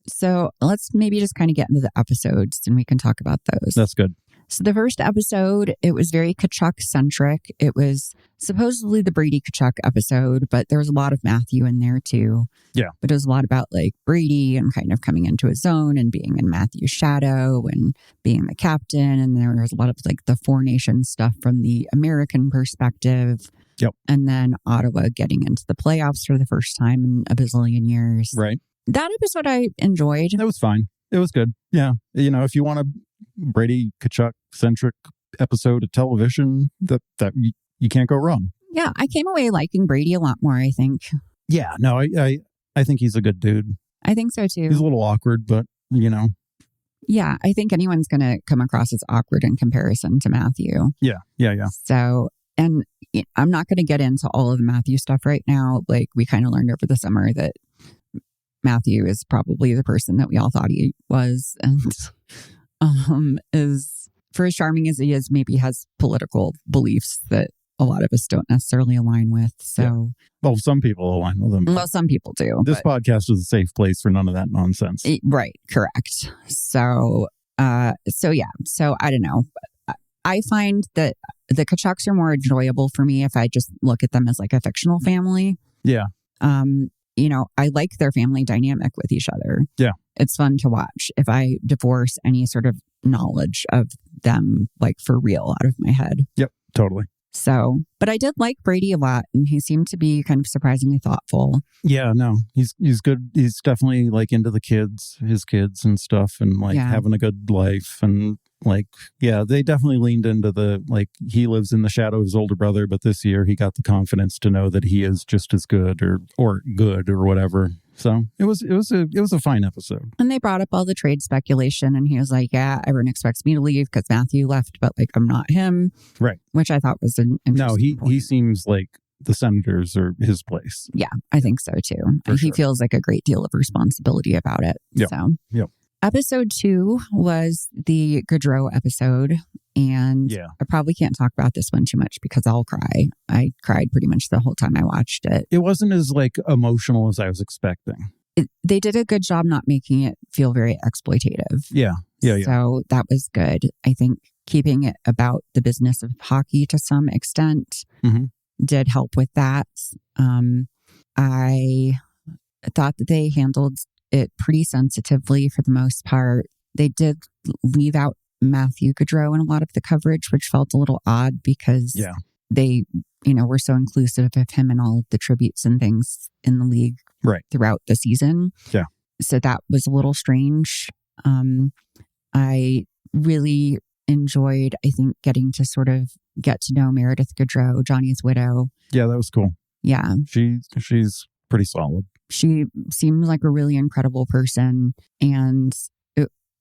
So let's maybe just kind of get into the episodes and we can talk about those. That's good. So the first episode, it was very Tkachuk-centric. It was supposedly the Brady Tkachuk episode, but there was a lot of Matthew in there too. Yeah. But it was a lot about like Brady and kind of coming into his own and being in Matthew's shadow and being the captain. And there was a lot of like the Four Nations stuff from the American perspective. Yep. And then Ottawa getting into the playoffs for the first time in a bazillion years. Right. That episode I enjoyed. It was fine. It was good. Yeah. You know, if you want a Brady Tkachuk-centric episode of television, that you can't go wrong. Yeah. I came away liking Brady a lot more, I think. Yeah. No, I think he's a good dude. I think so too. He's a little awkward, but you know. Yeah. I think anyone's going to come across as awkward in comparison to Matthew. Yeah. So, and I'm not going to get into all of the Matthew stuff right now. Like we kind of learned over the summer that Matthew is probably the person that we all thought he was, and is, for as charming as he is, maybe has political beliefs that a lot of us don't necessarily align with. So, yeah. Well, some people align with them. Well, some people do. This podcast is a safe place for none of that nonsense. Right. Correct. So yeah. So I don't know. I find that the Tkachuks are more enjoyable for me if I just look at them as like a fictional family. Yeah. You know, I like their family dynamic with each other. Yeah. It's fun to watch. If I divorce any sort of knowledge of them, like for real, out of my head. Yep, totally. So, but I did like Brady a lot, and he seemed to be kind of surprisingly thoughtful. Yeah, no, he's good. He's definitely like into his kids and stuff, and like having a good life. And like, yeah, they definitely leaned into the, like, he lives in the shadow of his older brother, but this year he got the confidence to know that he is just as good or good or whatever. So it was a fine episode. And they brought up all the trade speculation, and he was like, yeah, everyone expects me to leave because Matthew left, but like I'm not him. Right. Which I thought was an interesting point. He seems like the Senators are his place. Yeah, I think so too. He feels like a great deal of responsibility about it. Yep. So yep. Episode 2 was the Gaudreau episode. And I probably can't talk about this one too much because I'll cry. I cried pretty much the whole time I watched it. It wasn't as like emotional as I was expecting. They did a good job not making it feel very exploitative. Yeah. So that was good. I think keeping it about the business of hockey to some extent did help with that. I thought that they handled it pretty sensitively for the most part. They did leave out Matthew Gaudreau in a lot of the coverage, which felt a little odd because they, were so inclusive of him in all of the tributes and things in the league throughout the season. Yeah. So that was a little strange. I really enjoyed, I think, getting to sort of get to know Meredith Gaudreau, Johnny's widow. Yeah, that was cool. Yeah. She's pretty solid. She seems like a really incredible person. And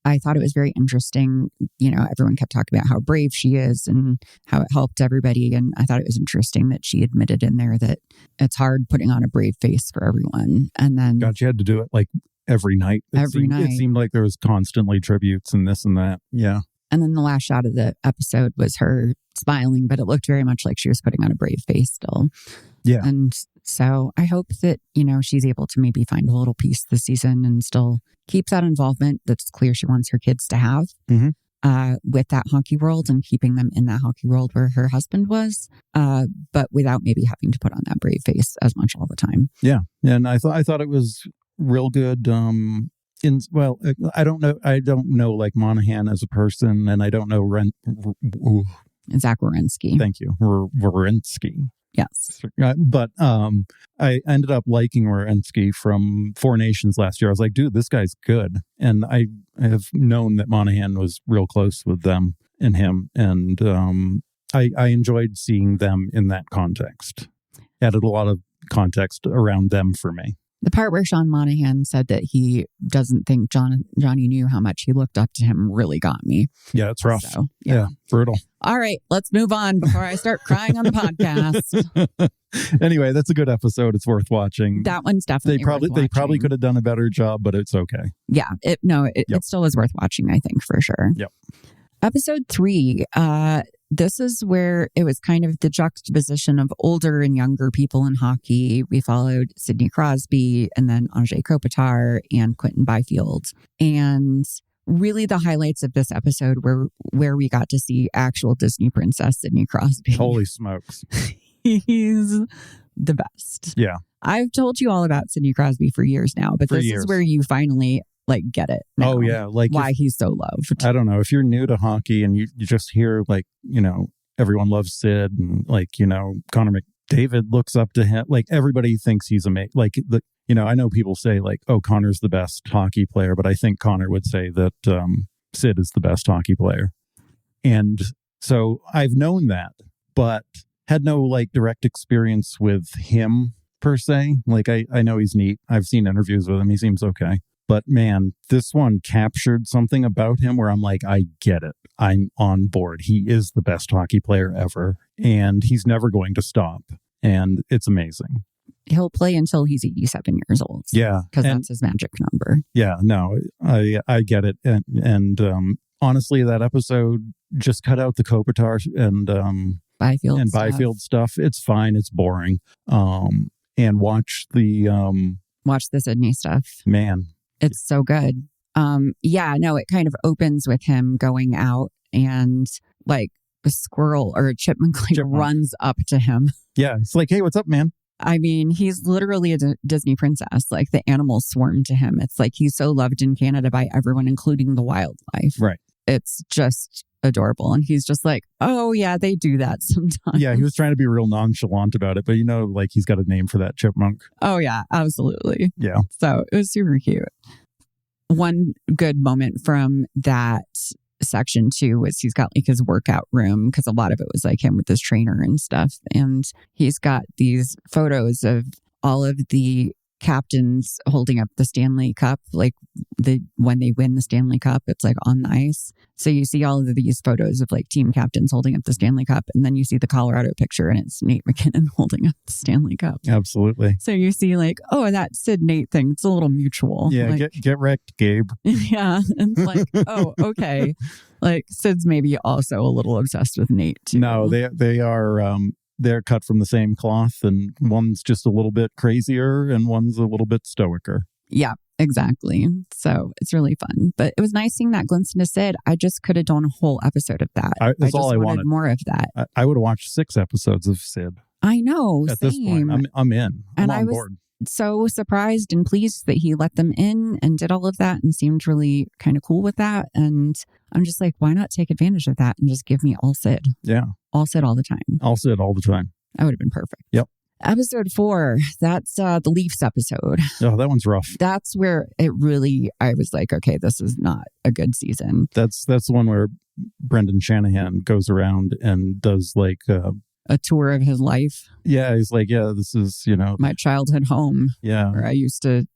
I thought it was very interesting. Everyone kept talking about how brave she is and how it helped everybody. And I thought it was interesting that she admitted in there that it's hard putting on a brave face for everyone. And then God, she had to do it like every night. It seemed like there was constantly tributes and this and that. Yeah. And then the last shot of the episode was her smiling, but it looked very much like she was putting on a brave face still. Yeah. And so I hope that, she's able to maybe find a little peace this season and still keep that involvement that's clear she wants her kids to have with that hockey world and keeping them in that hockey world where her husband was, but without maybe having to put on that brave face as much all the time. Yeah. And I thought it was real good. I don't know like Monahan as a person, and I don't know Zach Werenski. Thank you. Werenski. Yes. But I ended up liking Werenski from Four Nations last year. I was like, dude, this guy's good. And I have known that Monahan was real close with them and him. And I enjoyed seeing them in that context. Added a lot of context around them for me. The part where Sean Monahan said that he doesn't think Johnny knew how much he looked up to him really got me. Yeah, it's rough. So, yeah, brutal. All right, let's move on before I start crying on the podcast. Anyway, that's a good episode. It's worth watching. That one's definitely They probably could have done a better job, but it's okay. Yeah, it still is worth watching, I think, for sure. Yep. Episode 3, this is where it was kind of the juxtaposition of older and younger people in hockey. We followed Sidney Crosby and then Andrei Kopitar and Quentin Byfield. And really the highlights of this episode were where we got to see actual Disney princess Sidney Crosby. Holy smokes. He's the best. Yeah. I've told you all about Sidney Crosby for years now, but this is where you finally get it now. Oh yeah, like why he's so loved. I don't know, if you're new to hockey and you just hear everyone loves Sid and Connor McDavid looks up to him, like everybody thinks he's amazing. I know people say oh, Connor's the best hockey player, but I think Connor would say that Sid is the best hockey player. And so I've known that, but had no direct experience with him per se. I know he's neat. I've seen interviews with him. He seems okay. But man, this one captured something about him where I'm like, I get it. I'm on board. He is the best hockey player ever, and he's never going to stop. And it's amazing. He'll play until he's 87 years old. Yeah. Because that's his magic number. Yeah, no, I get it. And honestly, that episode just cut out the Kopitar and Byfield stuff. It's fine. It's boring. And watch the Sidney stuff. Man. It's so good. It kind of opens with him going out and a squirrel or a chipmunk runs up to him. Yeah. It's like, hey, what's up, man? I mean, he's literally a Disney princess. The animals swarm to him. It's he's so loved in Canada by everyone, including the wildlife. Right. It's just adorable. And he's just oh yeah, they do that sometimes. Yeah, he was trying to be real nonchalant about it, but he's got a name for that chipmunk. Oh yeah, absolutely. Yeah. So it was super cute. One good moment from that section too was he's got his workout room, because a lot of it was him with his trainer and stuff. And he's got these photos of all of the captains holding up the Stanley Cup, when they win the Stanley Cup, it's on the ice. So you see all of these photos of team captains holding up the Stanley Cup, and then you see the Colorado picture and it's Nate McKinnon holding up the Stanley Cup. Absolutely. So you see oh, that Sid Nate thing, it's a little mutual. Yeah, get wrecked, Gabe. Yeah. And oh, okay. Sid's maybe also a little obsessed with Nate too. No, they are they're cut from the same cloth, and one's just a little bit crazier and one's a little bit stoicer. Yeah, exactly. So it's really fun. But it was nice seeing that glimpse into Sid. I just could have done a whole episode of that. That's all I wanted. More of that. I would have watched 6 episodes of Sid. I know. At this point, I'm in. I'm on board. So surprised and pleased that he let them in and did all of that and seemed really kind of cool with that. And I'm just why not take advantage of that and just give me all Sid? Yeah. All Sid all the time. All Sid all the time. That would have been perfect. Yep. Episode 4, that's the Leafs episode. Oh, that one's rough. That's where I was okay, this is not a good season. That's the one where Brendan Shanahan goes around and does a tour of his life. Yeah, he's this is, my childhood home. Yeah. Where I used to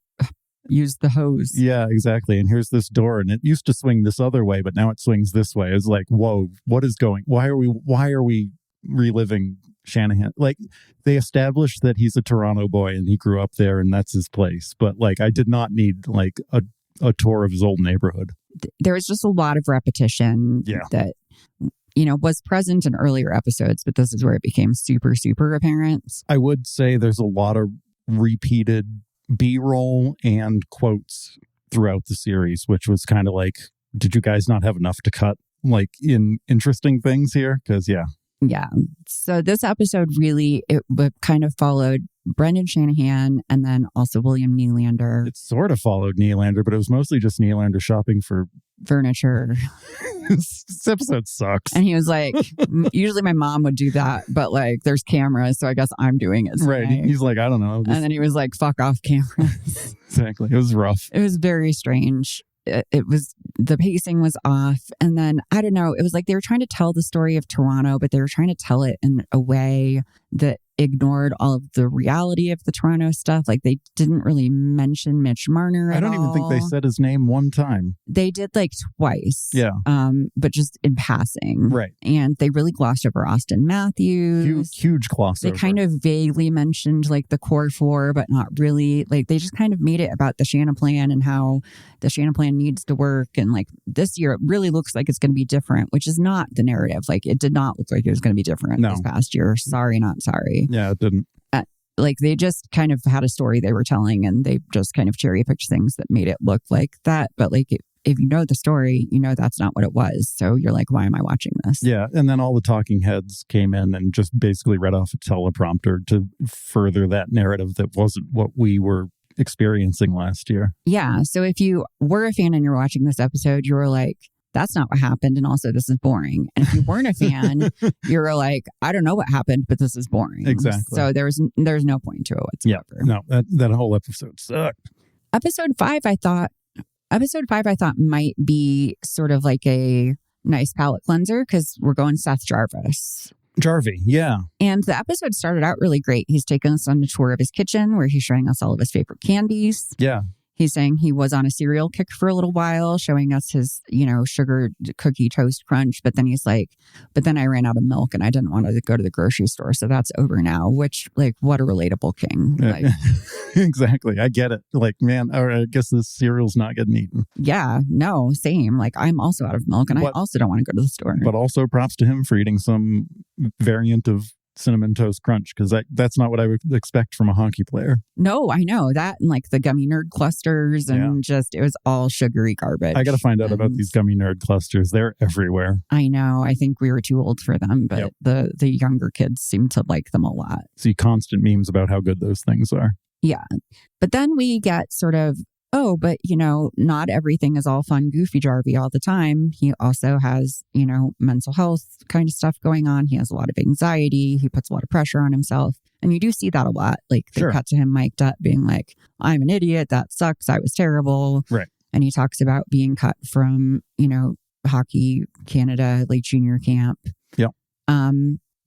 use the hose. Yeah, exactly. And here's this door, and it used to swing this other way, but now it swings this way. It's whoa, what is going? Why are we reliving Shanahan? They established that he's a Toronto boy and he grew up there and that's his place. But I did not need a tour of his old neighborhood. There was just a lot of repetition. Yeah. That was present in earlier episodes, but this is where it became super, super apparent. I would say there's a lot of repeated B-roll and quotes throughout the series, which was kind of like, did you guys not have enough to cut like in interesting things here? Because Yeah. So this episode really, it kind of followed Brendan Shanahan and then also William Nylander. It sort of followed Nylander, but it was mostly just Nylander shopping for furniture. This episode sucks. And he was like, usually my mom would do that, but like there's cameras, so I guess I'm doing it today. Right. He's like, I don't know. And then he was like, fuck off cameras. Exactly. It was rough. It was very strange. It was, the pacing was off. And then, I don't know, it was like they were trying to tell the story of Toronto, but they were trying to tell it in a way that ignored all of the reality of the Toronto stuff. Like they didn't really mention Mitch Marner at all. I don't even think they said his name one time. They did like twice. Yeah. But just in passing. Right. And they really glossed over Austin Matthews. Huge gloss They over. kind of vaguely mentioned like the core four, but not really. Like they just kind of made it about the Shanna plan and how the Shanna plan needs to work. And like this year, it really looks like it's going to be different, which is not the narrative. Like it did not look like it was going to be different this past year. Sorry, not sorry. Yeah, it didn't. Like they just kind of had a story they were telling and they just kind of cherry picked things that made it look like that. But like if you know the story, you know that's not what it was. So you're like, why am I watching this? Yeah. And then all the talking heads came in and just basically read off a teleprompter to further that narrative that wasn't what we were experiencing last year. Yeah. So if you were a fan and you're watching this episode, you were like, that's not what happened. And also, this is boring. And if you weren't a fan, you were like, I don't know what happened, but this is boring. Exactly. So there's no point to it whatsoever. Yeah. No, that whole episode sucked. Episode 5, I thought might be sort of like a nice palate cleanser because we're going Seth Jarvis. Jarvie, yeah. And the episode started out really great. He's taking us on a tour of his kitchen where he's showing us all of his favorite candies. Yeah. He's saying he was on a cereal kick for a little while, showing us his, sugar cookie toast crunch. But then he's like, but then I ran out of milk and I didn't want to go to the grocery store. So that's over now, which like, what a relatable king. Like, exactly. I get it. Like, man, I guess this cereal's not getting eaten. Yeah, no, same. Like I'm also out of milk and I also don't want to go to the store. But also props to him for eating some variant of Cinnamon Toast Crunch, because that's not what I would expect from a hockey player. No, I know that, and like the gummy nerd clusters, and just it was all sugary garbage. I got to find out about these gummy nerd clusters. They're everywhere. I know. I think we were too old for them, but the younger kids seem to like them a lot. See constant memes about how good those things are. Yeah, but then we get sort of, but not everything is all fun, goofy Jarvie all the time. He also has, mental health kind of stuff going on. He has a lot of anxiety. He puts a lot of pressure on himself. And you do see that a lot. Like they cut to him mic'd up being like, I'm an idiot. That sucks. I was terrible. Right. And he talks about being cut from, Hockey Canada, like junior camp. Yeah.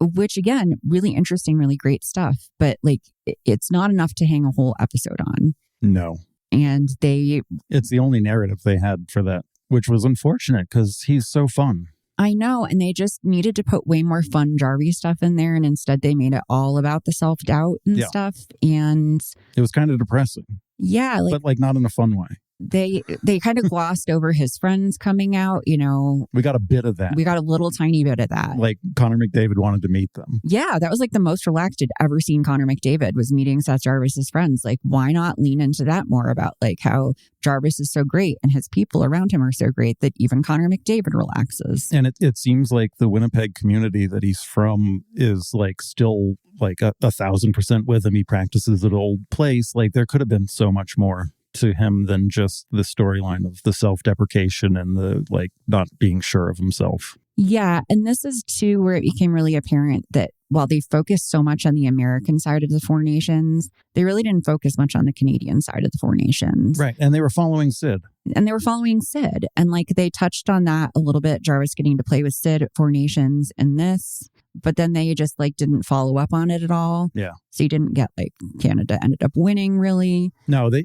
Which again, really interesting, really great stuff. But like, it's not enough to hang a whole episode on. No. And it's the only narrative they had for that, which was unfortunate because he's so fun. I know. And they just needed to put way more fun Jarvie stuff in there. And instead they made it all about the self-doubt and stuff. And it was kind of depressing. Yeah. But like not in a fun way. They kind of glossed over his friends coming out, We got a bit of that. We got a little tiny bit of that. Like Connor McDavid wanted to meet them. Yeah, that was like the most relaxed I'd ever seen Connor McDavid was meeting Seth Jarvis's friends. Like, why not lean into that more about like how Jarvis is so great and his people around him are so great that even Connor McDavid relaxes. And it seems like the Winnipeg community that he's from is like still like 1,000% with him. He practices at old place. Like there could have been so much more to him than just the storyline of the self-deprecation and the like not being sure of himself. Yeah. And this is too where it became really apparent that while they focused so much on the American side of the Four Nations, they really didn't focus much on the Canadian side of the Four Nations. Right. And they were following Sid. And like they touched on that a little bit, Jarvis getting to play with Sid at Four Nations in this. But then they just like didn't follow up on it at all. Yeah. So you didn't get like Canada ended up winning really. No, they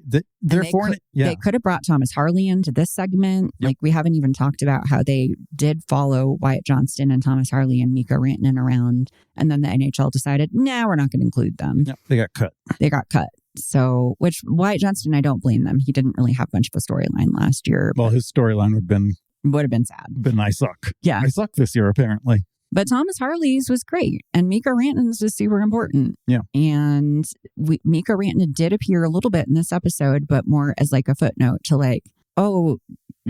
could have brought Thomas Harley into this segment. Yep. Like we haven't even talked about how they did follow Wyatt Johnston and Thomas Harley and Mikko Rantanen around. And then the NHL decided, we're not going to include them. Yep, they got cut. So, which Wyatt Johnston, I don't blame them. He didn't really have much of a storyline last year. Well, his storyline would have been would have been sad. But I suck. Yeah. I suck this year, apparently. But Thomas Harley's was great. And Mika Rantan's is super important. Yeah. And Mika Rantan did appear a little bit in this episode, but more as like a footnote to like, oh,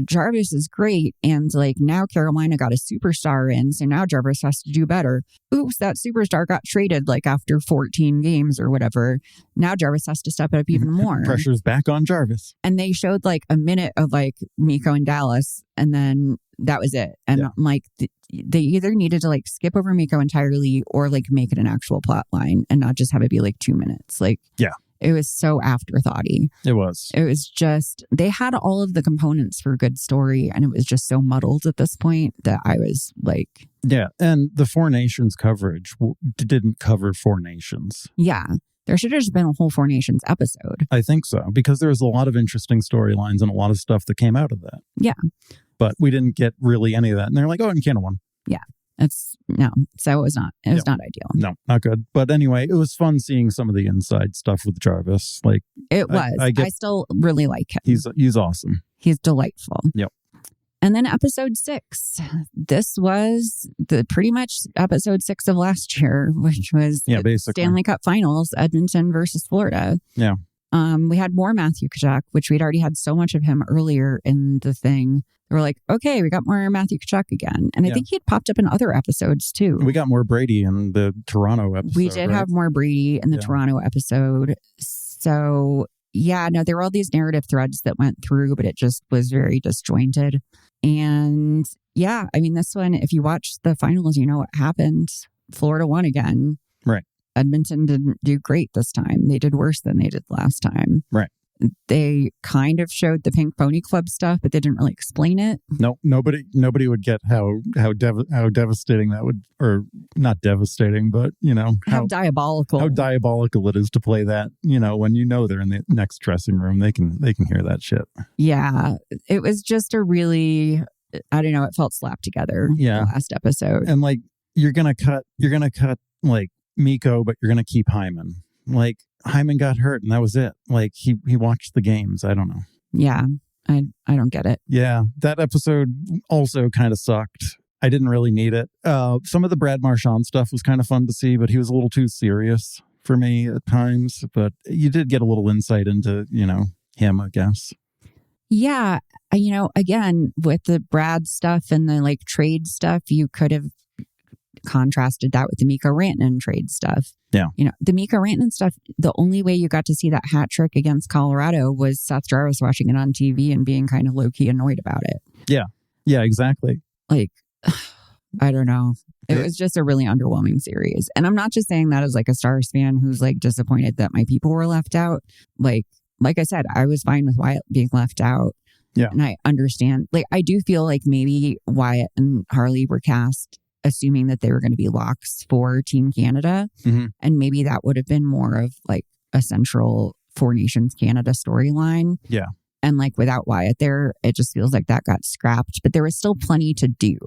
Jarvis is great. And like now Carolina got a superstar in. So now Jarvis has to do better. Oops, that superstar got traded like after 14 games or whatever. Now Jarvis has to step it up even more. Pressure's back on Jarvis. And they showed like a minute of like Miko and Dallas. And then that was it. And I'm like, they either needed to like skip over Miko entirely or like make it an actual plot line and not just have it be like 2 minutes. Like, yeah. It was so afterthoughty. It was. It was just, they had all of the components for a good story. And it was just so muddled at this point that I was like... Yeah. And the Four Nations coverage didn't cover Four Nations. Yeah. There should have just been a whole Four Nations episode. I think so. Because there was a lot of interesting storylines and a lot of stuff that came out of that. Yeah. But we didn't get really any of that. And they're like, oh, in Canada 1. Yeah. So it was not ideal. No, not good. But anyway, it was fun seeing some of the inside stuff with Jarvis. Like it was. I still really like him. He's awesome. He's delightful. Yep. And then episode 6. This was pretty much episode 6 of last year, which was basically Stanley Cup Finals, Edmonton versus Florida. Yeah. We had more Matthew Tkachuk, which we'd already had so much of him earlier in the thing. They were like, okay, we got more Matthew Tkachuk again. And I think he had popped up in other episodes too. We got more Brady in the Toronto episode. We did have more Brady in the Toronto episode. So yeah, no, there were all these narrative threads that went through, but it just was very disjointed. And yeah, I mean, this one, if you watch the finals, you know what happened. Florida won again. Right. Edmonton didn't do great this time. They did worse than they did last time. Right. They kind of showed the Pink Pony Club stuff, but they didn't really explain it. No, nobody would get how devastating that would, or not devastating, but you know how diabolical it is to play that. You know, when you know they're in the next dressing room, they can hear that shit. Yeah, it was just a really, I don't know, it felt slapped together. Yeah, the last episode, and like you're gonna cut like Miko, but you're gonna keep Hyman. Like Hyman got hurt and that was it. Like he watched the games. I don't know. Yeah, I don't get it. Yeah, that episode also kind of sucked. I didn't really need it. Some of the Brad Marchand stuff was kind of fun to see, but he was a little too serious for me at times. But you did get a little insight into, him, I guess. Yeah. Again, with the Brad stuff and the like trade stuff, you could have contrasted that with the Mika Rantanen trade stuff. Yeah. The Mika Rantanen stuff, the only way you got to see that hat trick against Colorado was Seth Jarvis watching it on TV and being kind of low-key annoyed about it. Yeah. Yeah, exactly. Like, I don't know. It was just a really underwhelming series. And I'm not just saying that as like a Stars fan who's like disappointed that my people were left out. Like I said, I was fine with Wyatt being left out. Yeah. And I understand. Like, I do feel like maybe Wyatt and Harley were cast assuming that they were going to be locks for Team Canada. Mm-hmm. And maybe that would have been more of like a central Four Nations Canada storyline. Yeah. And like without Wyatt there, it just feels like that got scrapped. But there was still plenty to do.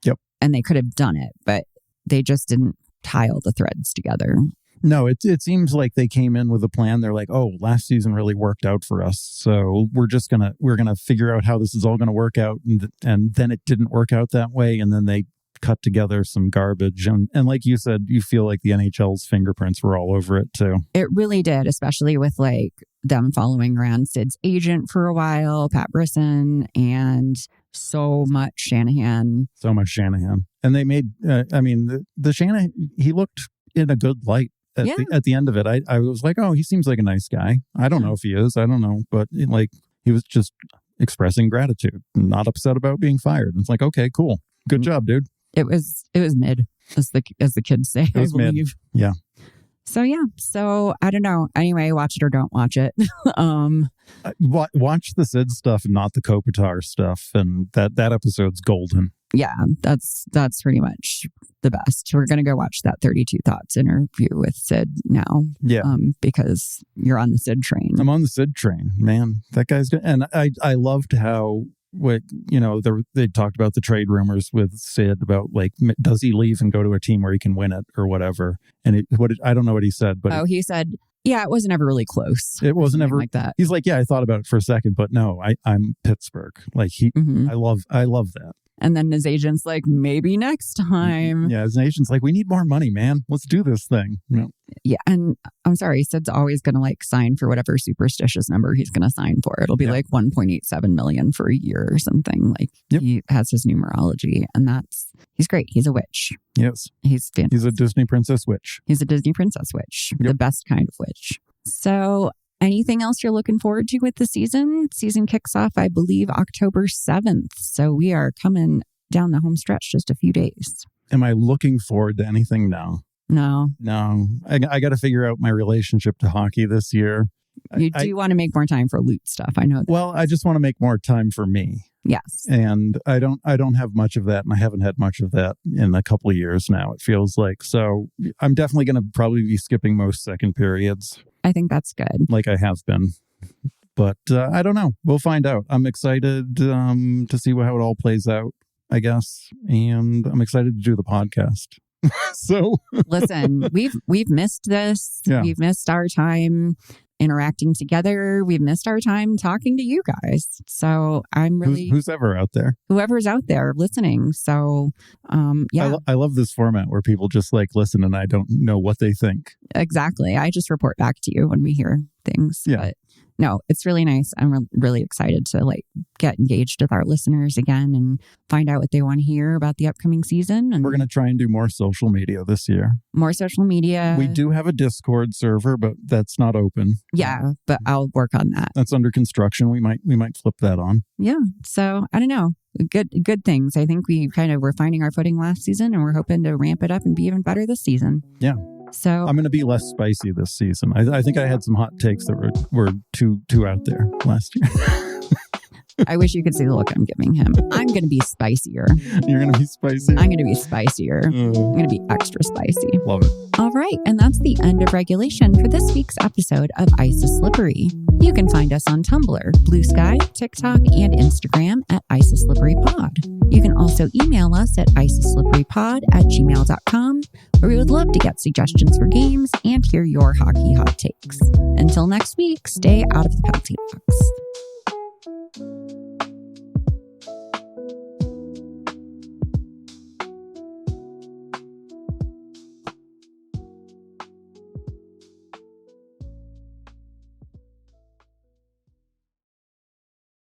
Yep. And they could have done it, but they just didn't tie all the threads together. No, it seems like they came in with a plan. They're like, oh, last season really worked out for us. So we're gonna figure out how this is all going to work out. And then it didn't work out that way. And then they cut together some garbage. And like you said, you feel like the NHL's fingerprints were all over it too. It really did, especially with like them following around Sid's agent for a while, Pat Brisson, and so much Shanahan. And they made, the Shanahan, he looked in a good light at the end of it. I was like, oh, he seems like a nice guy. I don't know if he is. I don't know. But like, he was just expressing gratitude, not upset about being fired. It's like, okay, cool. Good job, dude. It was mid, as the kids say. It was mid. Yeah. So I don't know. Anyway, watch it or don't watch it. Watch the Sid stuff, not the Kopitar stuff, and that episode's golden. Yeah, that's pretty much the best. We're gonna go watch that 32 Thoughts interview with Sid now. Yeah, because you're on the Sid train. I'm on the Sid train, man. That guy's good, and I loved how. They talked about the trade rumors with Sid about like, does he leave and go to a team where he can win it or whatever? And I don't know what he said, but he said Yeah, it wasn't ever really close. It wasn't ever like that. He's like, yeah, I thought about it for a second, but no, I'm Pittsburgh. Like I love that. And then his agent's like, maybe next time. Yeah, his agent's like, we need more money, man. Let's do this thing. Yeah, and I'm sorry, Sid's always going to like sign for whatever superstitious number he's going to sign for. It'll be like 1.87 million for a year or something. Like he has his numerology, and he's great. He's a witch. Yes, he's fantastic. He's a Disney princess witch. He's a Disney princess witch, the best kind of witch. So. Anything else you're looking forward to with the season? Season kicks off, I believe, October 7th. So we are coming down the home stretch just a few days. Am I looking forward to anything now? No. I got to figure out my relationship to hockey this year. You do want to make more time for loot stuff. I know that. Well, I just want to make more time for me. Yes. And I don't have much of that, and I haven't had much of that in a couple of years now, it feels like. So I'm definitely going to probably be skipping most second periods. I think that's good. Like I have been. But I don't know. We'll find out. I'm excited to see how it all plays out, I guess. And I'm excited to do the podcast. So listen, we've missed this. Yeah. We've missed our time interacting together. We've missed our time talking to you guys. So I'm really who's ever out there, whoever's out there listening. So yeah, I love this format where people just like listen and I don't know what they think. Exactly. I just report back to you when we hear things. Yeah. But no, it's really nice. I'm really excited to like get engaged with our listeners again and find out what they want to hear about the upcoming season. And we're going to try and do more social media this year. More social media. We do have a Discord server, but that's not open. Yeah, but I'll work on that. That's under construction. We might flip that on. Yeah. So I don't know. Good things. I think we were finding our footing last season, and we're hoping to ramp it up and be even better this season. Yeah. So I'm going to be less spicy this season. I think I had some hot takes that were too out there last year. I wish you could see the look I'm giving him. I'm going to be spicier. You're going to be spicy? I'm going to be spicier. I'm going to be extra spicy. Love it. All right. And that's the end of regulation for this week's episode of Ice is Slippery. You can find us on Tumblr, Blue Sky, TikTok, and Instagram at Ice is Slippery Pod. You can also email us at iceisslipperypod@gmail.com, where we would love to get suggestions for games and hear your hockey hot takes. Until next week, stay out of the penalty box.